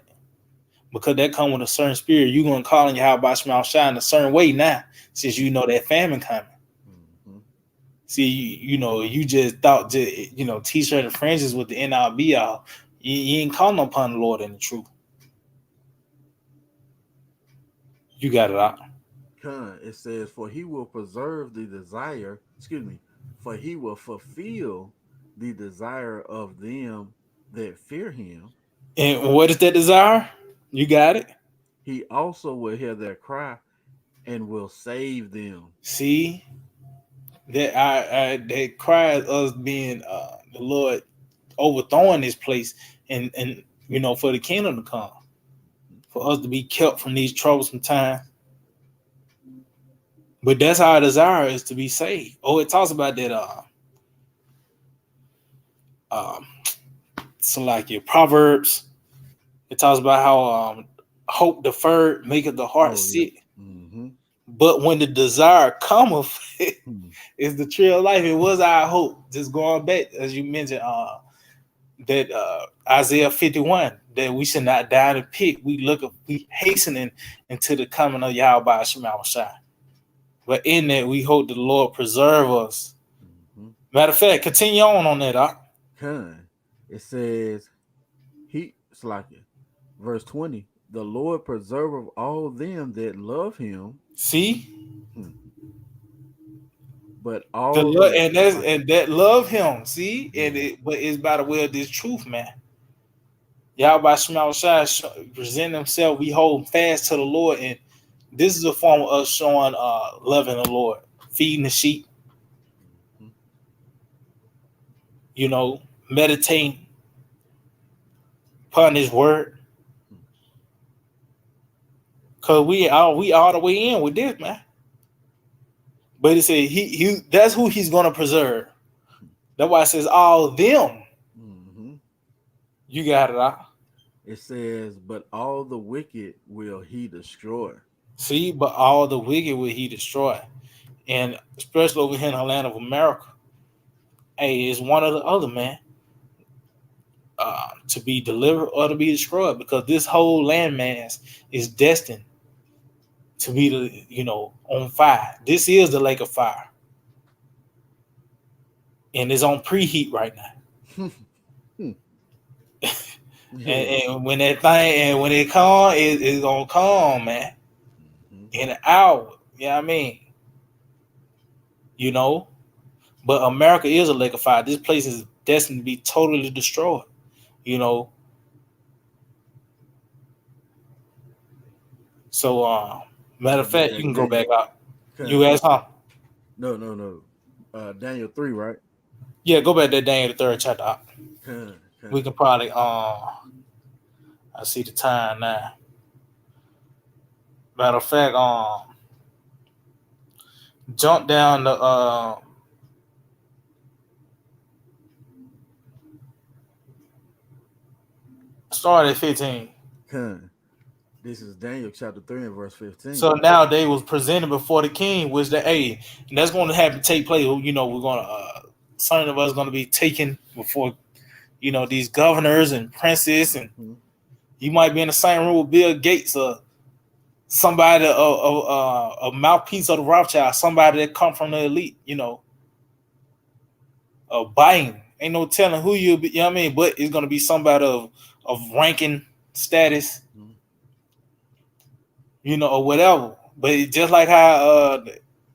Because that come with a certain spirit. You're gonna call on Yahawashi in a certain way now, since you know that famine coming. Mm-hmm. See, you know, you just thought t-shirt and fringes with the NRB all. You ain't calling upon the Lord in the truth. You got it out. It says, for he will preserve the desire, for he will fulfill the desire of them that fear him. And what is that desire? You got it. He also will hear their cry and will save them. See that cry us being the Lord overthrowing this place and for the kingdom to come, for us to be kept from these troublesome times. But that's our desire is to be saved. Oh, it talks about that. Um, so like your Proverbs, it talks about how hope deferred maketh the heart Oh, yeah. sick. Mm-hmm. But when the desire cometh, Hmm. is the tree of life. It was our hope. Just going back, as you mentioned, that Isaiah 51, that we should not die in the pit. We hastening into the coming of Yahawashi. But in that, we hope the Lord preserve us. Mm-hmm. Matter of fact, continue on that. It says, verse 20, the Lord preserve all them that love him. See, Hmm. But the all love that and that love Him. See, Mhm. but it's by the way of this truth, man. Yahawashi present Himself. We hold fast to the Lord, and this is a form of us showing loving the Lord, feeding the sheep. Mhm. Meditating upon His word. Cause we all the way in with this, man. But it said he that's who He's gonna preserve. That's why it says all them. Mhm. You got it out. It says, but all the wicked will he destroy. See, but all the wicked will He destroy. And especially over here in the land of America, hey, it's one or the other, man. To be delivered or to be destroyed, because this whole landmass is destined to be on fire. This is the lake of fire, and it's on preheat right now. and, Yeah. and when that thing and when it come, it's gonna come, man, Mhm. in an hour. You know what I mean? You know, but America is a lake of fire. This place is destined to be totally destroyed. You know, so matter You of get fact, you that can go back Daniel. out. You Con, ask, huh? no, no, no. Daniel 3, right? Yeah, go back to Daniel the third chapter. We Con. can probably I see the time now. Matter of fact, jump down to start at 15. Con. This is Daniel chapter 3 and verse So 15. now they was presented before the king, which and that's going to have to take place. We're gonna Certain of us going to be taken before these governors and princes, and Mm-hmm. you might be in the same room with Bill Gates or somebody, a mouthpiece of the Rothschild, somebody that come from the elite, Biden. Ain't no telling who you'll be, you know what I mean? But it's gonna be somebody of ranking status, Mm-hmm. or whatever. But it's just like how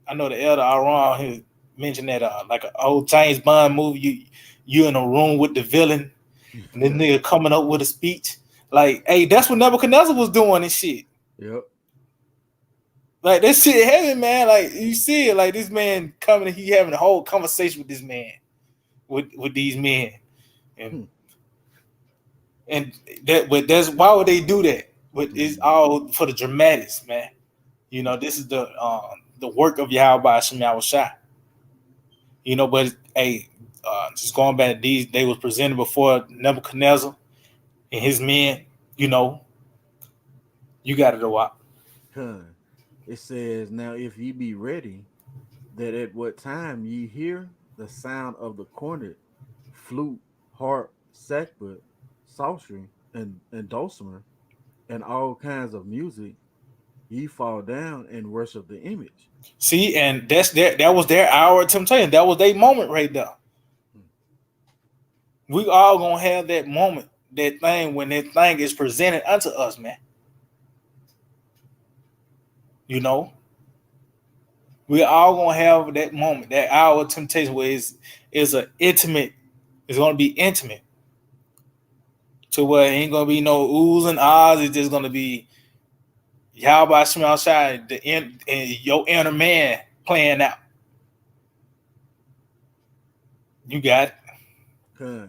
I know the elder Aaron he mentioned that like an old James Bond movie, you in a room with the villain, and this Yeah. nigga coming up with a speech. Like, hey, that's what Nebuchadnezzar was doing and shit. Yep. Like that shit heavy, man. Like you see it, like this man coming, he having a whole conversation with this man, with these men, and Hmm. and but that's why would they do that? But it's Mm-hmm. all for the dramatics, man. This is the work of Yahawah Yahawashi. But hey, just going back, they was presented before Nebuchadnezzar and his men. You know, you got it a lot. Huh. It says, now if ye be ready, that at what time ye hear the sound of the cornet, flute, harp, sackbut, psaltery, and dulcimer, and all kinds of music, ye fall down and worship the image. See, and that was their hour of temptation. That was their moment right there. Hmm. We all gonna have that moment, that thing when that thing is presented unto us, man. You know, we all gonna have that moment, that hour of temptation where is a intimate. It's gonna be intimate to where it ain't gonna be no oohs and ahs. It's just gonna be Yahweh Shema Shai, and your inner man playing out. You got it. Huh.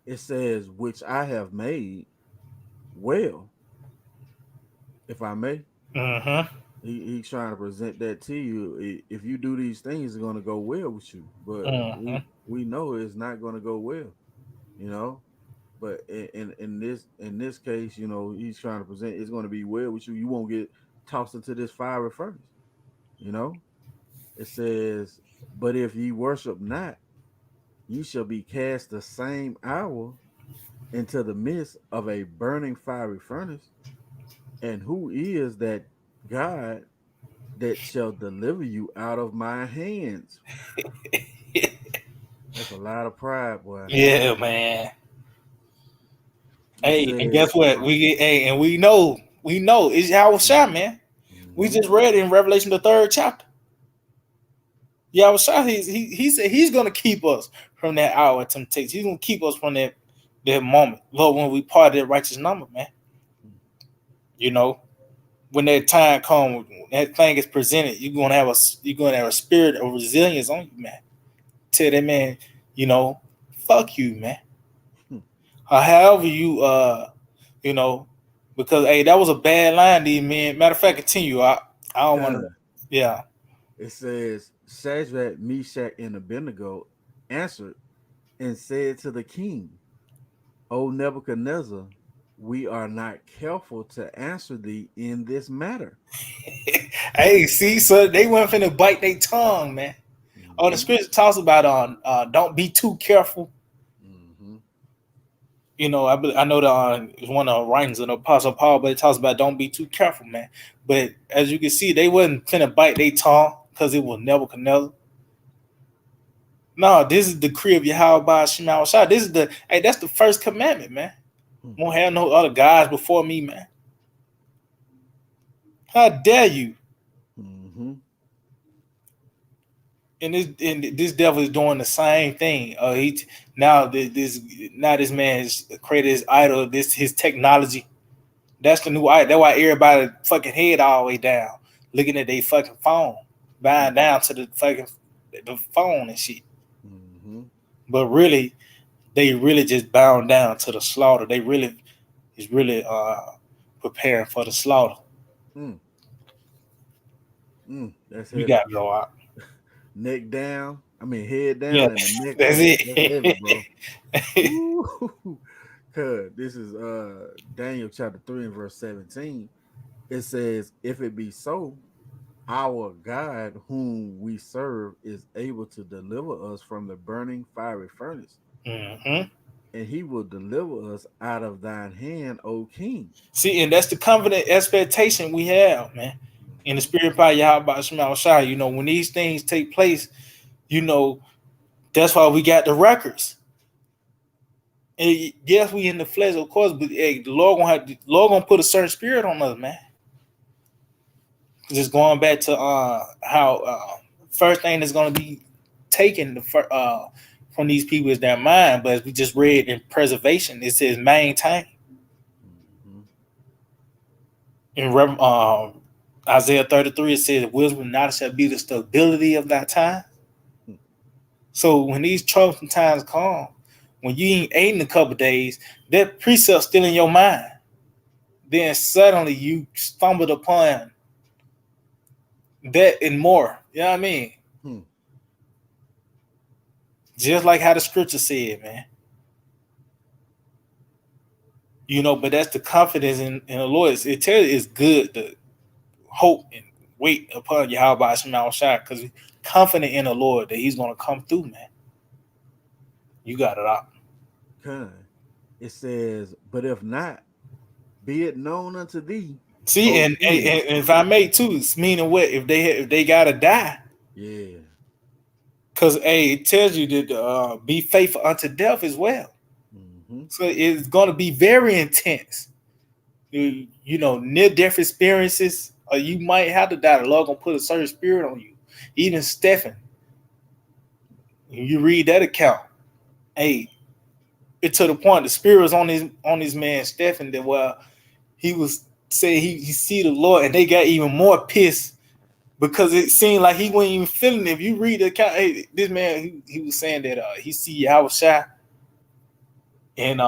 It says, which I have made well, if I may. Mm-hmm. He's trying to present that to you. If you do these things, it's going to go well with you. But Mm-hmm. we know it's not going to go well, you know. But in this case, he's trying to present it's going to be well with you. You won't get tossed into this fiery furnace. You know, it says, "But if ye worship not, ye shall be cast the same hour into the midst of a burning fiery furnace. And who is that God that shall deliver you out of my hands?" That's a lot of pride, boy. Yeah, man. It Hey, and guess says, what? We get hey, and we know it's Yahweh Shai, man. We mm-hmm, just read in Revelation the third chapter. Yahweh Shai, he said he's gonna keep us from that hour of temptation. He's gonna keep us from that moment. Lord, when we part of that righteous number, man. You know, when that time comes, when that thing is presented, you're gonna have a spirit of resilience on you, man. Tell that man, you know, fuck you, man. Or however you know, because hey, that was a bad line, these men. Matter of fact, continue. I don't want to. God. Yeah. It says, Shadrach, Meshach, and Abednego answered and said to the king, O Nebuchadnezzar, we are not careful to answer thee in this matter. Hey, see, so they weren't finna bite their tongue, man. Oh, the Mm-hmm, scripture talks about don't be too careful. mm-hmm, I know the it's one of the writings of the Apostle Paul, but it talks about don't be too careful, man. But as you can see, they wasn't finna bite their tongue because it was Nebuchadnezzar. No, this is the decree of Yahweh Shema Shai. This is that's the first commandment, man. Won't have no other gods before me, man. How dare you? mm-hmm. And this devil is doing the same thing. This man has created his idol, this his technology. That's the new idol. That's why everybody fucking head all the way down, looking at their fucking phone, bowing down to the phone and shit. Mm-hmm. But really, they really just bound down to the slaughter. They really is really preparing for the slaughter. Mm, that's You heavy. got to go out. Neck down. I mean, head Yeah, down and the neck that's up. That's heavy, it. bro. Ooh. This is Daniel chapter 3 and verse 17. It says, if it be so, Our God, whom we serve, is able to deliver us from the burning fiery furnace, Mm-hmm. and he will deliver us out of thine hand, O King. See, and that's the confident expectation we have, man. In the Mhm. spirit by Yahawashi, when these things take place, you know, that's why we got the records. And yes, we in the flesh, of course, but hey, the Lord gonna put a certain spirit on us, man. Just going back to how first thing that's gonna be taken from these people is their mind, but as we just read in preservation, it says maintain. Mhm. In Isaiah 33, it says, wisdom not shall be the stability of that time. Mhm. So when these troublesome times come, when you ain't ate in a couple of days, that precept still in your mind. Then suddenly you stumbled upon that and more. You know what I mean? Mhm. Just like how the scripture said, man. But that's the confidence in the Lord. It tells you it's good to hope and wait upon Yahawah Shema Shai because confident in the Lord that He's gonna come through, man. You got it out. Con. It says, but if not, be it known unto thee, See, O and King. if I may too, it's meaning what if they gotta die, Yeah. because it tells you to be faithful unto death as well. Hmm. So it's gonna be very intense. Near death experiences, or you might have to die. The Lord gonna put a certain spirit on you. Even Stephen, you read that account. Hey, it to the point the spirit was on his man Stephen that he was saying he see the Lord, and they got even more pissed because it seemed like he wasn't even feeling it. If you read the account, hey, this man he was saying that he see Yahawashi, and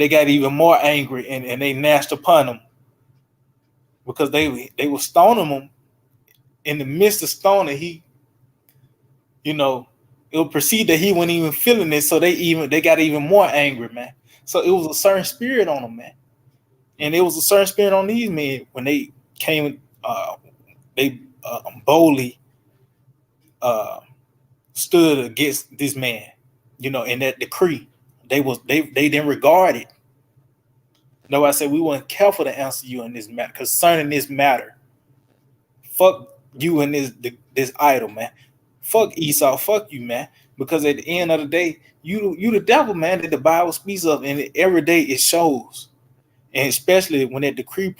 they got even more angry, and they gnashed upon him because they were stoning him. In the midst of stoning, you know it would proceed that he wasn't even feeling it, so they got even more angry, man. So it was a certain spirit on them, man, and it was a certain spirit on these men when they came. They boldly uh, stood against this man, in that decree. They didn't regard it. No, I said we weren't careful to answer you in this matter concerning this matter. Fuck you and this idol, man. Fuck Esau, fuck you, man. Because at the end of the day, you the devil, man, that the Bible speaks of, and every day it shows. And especially when that decree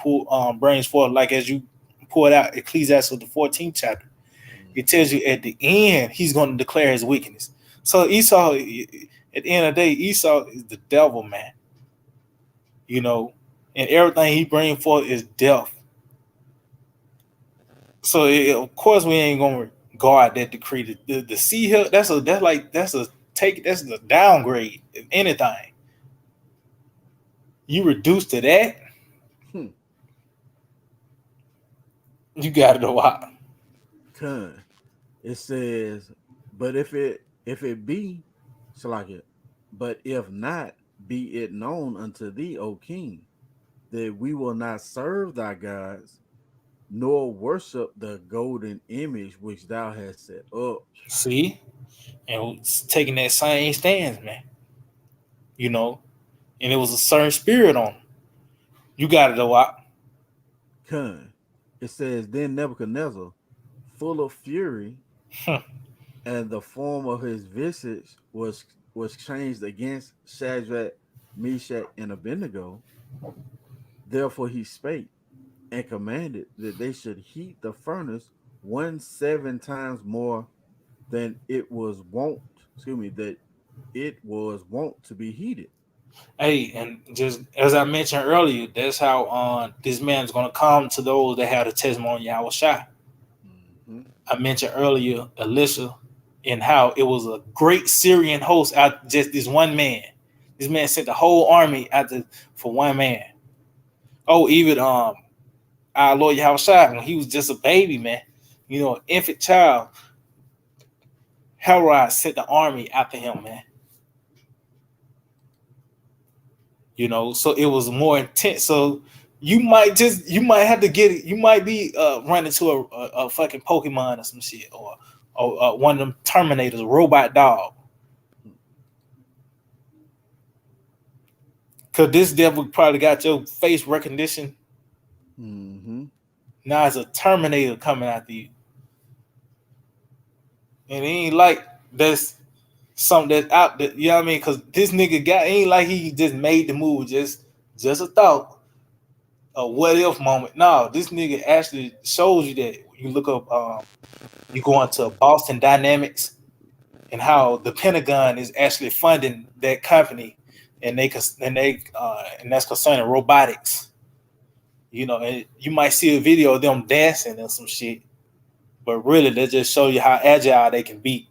brings forth, like as you pulled out Ecclesiastes the 14th chapter, it tells you at the end he's going to declare his wickedness. So Esau, at the end of the day, Esau is the devil, man. You know, and everything he brings forth is death. So of course we ain't gonna guard that decree. The sea hill, that's a downgrade. If anything, you reduce to that, Hmm. you got it a lot. Con. It says, but if it be, Salakia, but if not, be it known unto thee, O King, that we will not serve thy gods, nor worship the golden image which thou hast set up. See, and it's taking that same stance, man. You know, and it was a certain spirit on him. You got it a lot. Con. It says, then Nebuchadnezzar, full of fury, and the form of his visage was changed against Shadrach, Meshach, and Abednego. Therefore he spake and commanded that they should heat the furnace 17 times more than it was wont. Excuse me, that it was wont to be heated. Hey, and just as I mentioned earlier, that's how this man is gonna come to those that have the testimony of Yahawashi. Mm-hmm. I mentioned earlier Elisha and how it was a great Syrian host out just this one man. This man sent the whole army for one man. Oh, even our Lord Yahushua when he was just a baby, man, an infant child, Herod sent the army after him, man. So it was more intense. So you might have to get it. You might be running to a fucking Pokemon or some shit, or one of them Terminators, a robot dog. Cause this devil probably got your face recognition. Mm-hmm. Now it's a Terminator coming after you, and it ain't like that's something that's out there. You know what I mean? Cause this nigga got ain't like he just made the move, just a thought, a what if moment. No, this nigga actually shows you that. You look up, you go into Boston Dynamics and how the Pentagon is actually funding that company, and that's concerning robotics. You know, and you might see a video of them dancing or some shit, but really they just show you how agile they can be.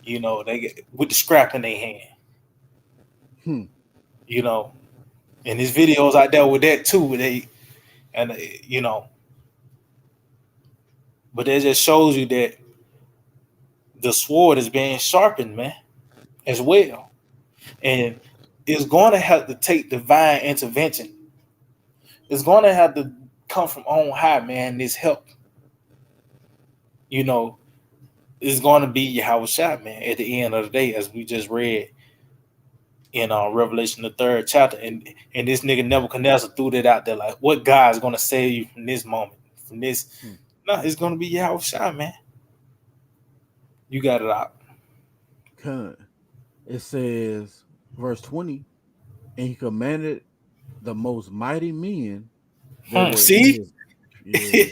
You know, they get with the scrap in their hand. Hmm. You know, and there's videos out there with that too. Where they and you know, but it just shows you that the sword is being sharpened, man, as well, and it's going to have to take divine intervention. It's going to have to come from on high, man. This help, you know, is going to be Yahawashi, man. At the end of the day, as we just read in Revelation the third chapter, and this nigga Nebuchadnezzar threw that out there like, what God is going to save you from this moment, from this? Hmm. No, it's going to be Yahawashi, man. You got it out. Con. It says, verse 20, and he commanded the most mighty men that were in See, his. Yeah.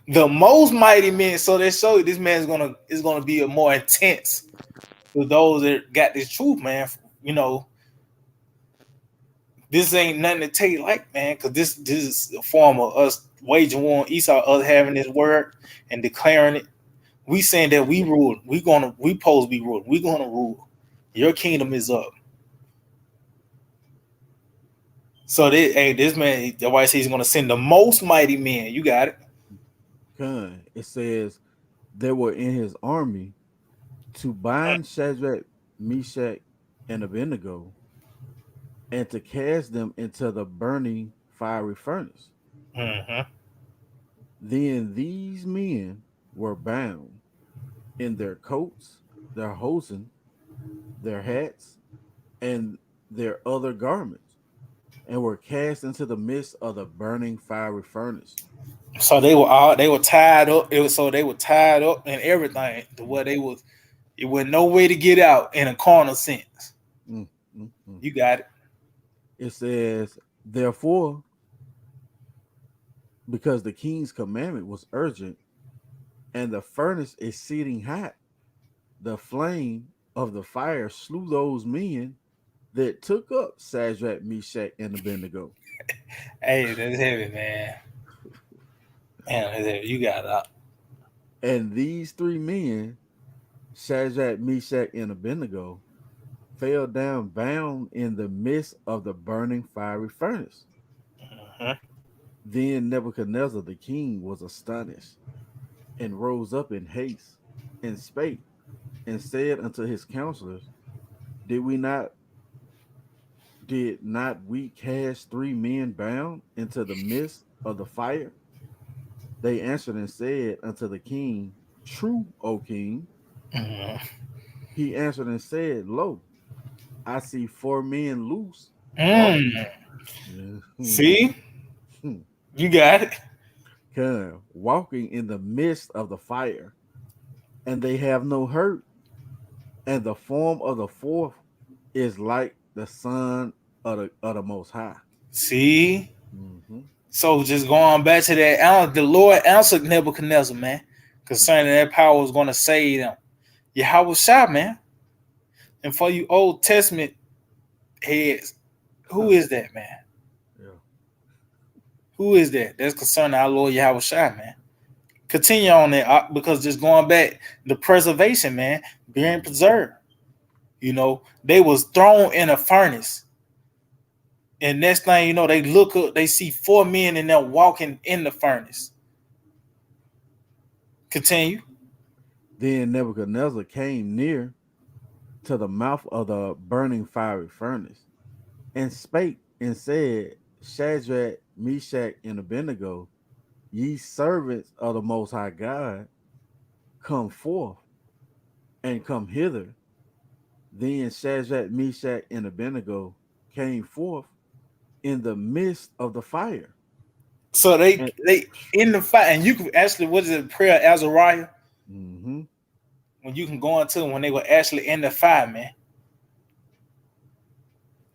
the most mighty men. So they show you this man is gonna be a more intense for those that got this truth, man. You know, this ain't nothing to take like, man, because this is a form of us waging war on Esau, us having this word and declaring it. We saying that we rule. We supposed to be ruled. We gonna rule. Your kingdom is up. So this man, the white says he's gonna send the most mighty men. You got it. Con. It says they were in his army to bind Shadrach, Meshach, and Abednego, and to cast them into the burning fiery furnace. Mm-hmm. Then these men were bound in their coats, their hosen, their hats, and their other garments, and were cast into the midst of the burning fiery furnace. So they were tied up. They were tied up and everything to where they was it was no way to get out in a carnal sense. Mm, mm, mm. You got it. It says, therefore, because the king's commandment was urgent, and the furnace exceeding hot, the flame of the fire slew those men that took up Shadrach, Meshach, and Abednego. Hey, that's heavy, man. Man, that's heavy. You got it. And these three men, Shadrach, Meshach, and Abednego, fell down bound in the midst of the burning fiery furnace. Uh-huh. Then Nebuchadnezzar the king was astonished, and rose up in haste, and spake, and said unto his counselors, Did we not did not we cast three men bound into the midst of the fire? They answered and said unto the king, True, O king. Uh-huh. He answered and said, Lo, I see four men loose, walking. Mm. See, you got it. Walking in the midst of the fire, and they have no hurt, and the form of the fourth is like the son of the most high. See, Mm-hmm. so just going back to that, the Lord answered Nebuchadnezzar, man, concerning that power was going to save them. Yahweh shot, man, and for you Old Testament heads, who is that, man? Yeah. Who is that? That's concerning our Lord Yahweh Shai, man. Continue on that because just going back, the preservation, man, being preserved. You know, they was thrown in a furnace. And next thing you know, they look up, they see four men in there walking in the furnace. Continue. Then Nebuchadnezzar came near to the mouth of the burning fiery furnace, and spake and said, Shadrach, Meshach, and Abednego, ye servants of the Most High God, come forth and come hither. Then Shadrach, Meshach, and Abednego came forth in the midst of the fire. So And, they in the fight, and you can actually, what is it, prayer Azariah? mm-hmm. When you can go into when they were actually in the fight, man,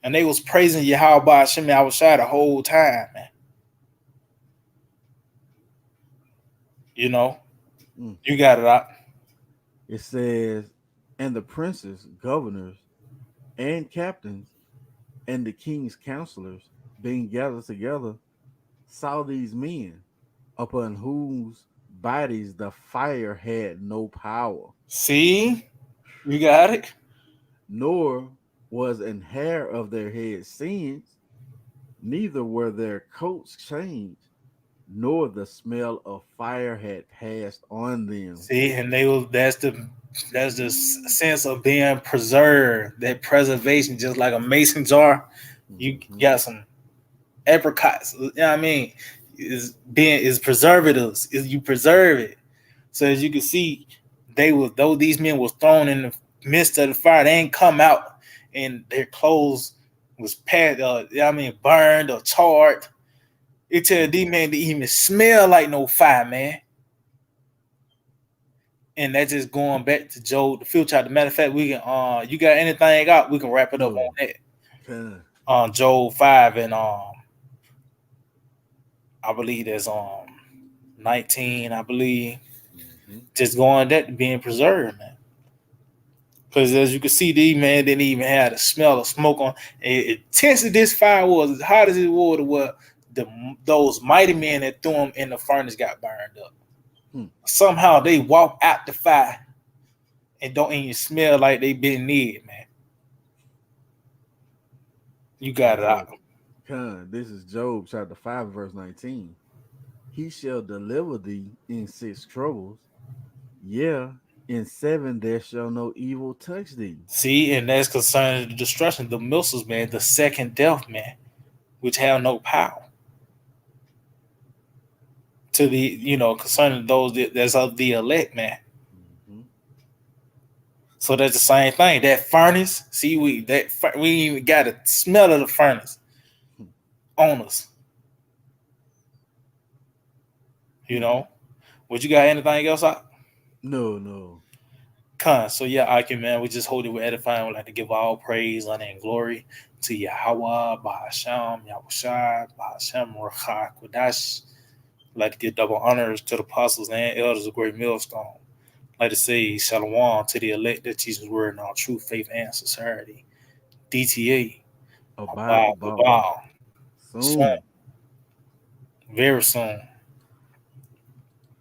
and they was praising Yahawah bahasham Yahawashi the whole time, man. You know, Mm. you got it out. It says, and the princes, governors, and captains, and the king's counselors, being gathered together, saw these men, upon whose bodies the fire had no power, See, you got it. nor was an hair of their head singed, neither were their coats changed, nor the smell of fire had passed on them. See, and they will. That's the sense of being preserved. That preservation, just like a mason jar, you Mm-hmm. got some apricots. You know what I mean? Is preservatives. Is you preserve it. So as you can see, they was though these men was thrown in the midst of the fire, they ain't come out and their clothes was you know what I mean, burned or charred. It tell these men to even smell like no fire, man. And that's just going back to Job, the future. As a matter of fact, we can you got anything out, we can wrap it up on No. that. Okay. On Job 5 and I believe there's 19, I believe. Mm-hmm. Just going that being preserved, man. Because as you can see, these man didn't even have the smell of smoke on. Intense as this fire was, as hot as it was the those mighty men that threw them in the furnace got burned up. Hmm. Somehow they walk out the fire and don't even smell like they been near, man. You got it out. Okay. This is Job chapter 5, verse 19. He shall deliver thee in 6 troubles. Yeah, in 7 there shall no evil touch thee. See, and that's concerning the destruction, the missiles, man, the second death, man, which have no power to the, concerning those that's of the elect, man. Mm-hmm. So that's the same thing. That furnace, see, we even got a smell of the furnace on us. You Hmm. know, would you got anything else out? No, no. So yeah, Aki, man, we just hold it with edifying. We like to give all praise, honor, and glory to Yahawah, bahasham, Yahawashi, bahasham, Rawchaa Qadash. We like to give double honors to the apostles and elders of Great Millstone. Like to say shalom to the elect that Jesus' word in all truth, faith, and sincerity. DTA, Abide the abide the ball. bow. Soon, Soon. very soon.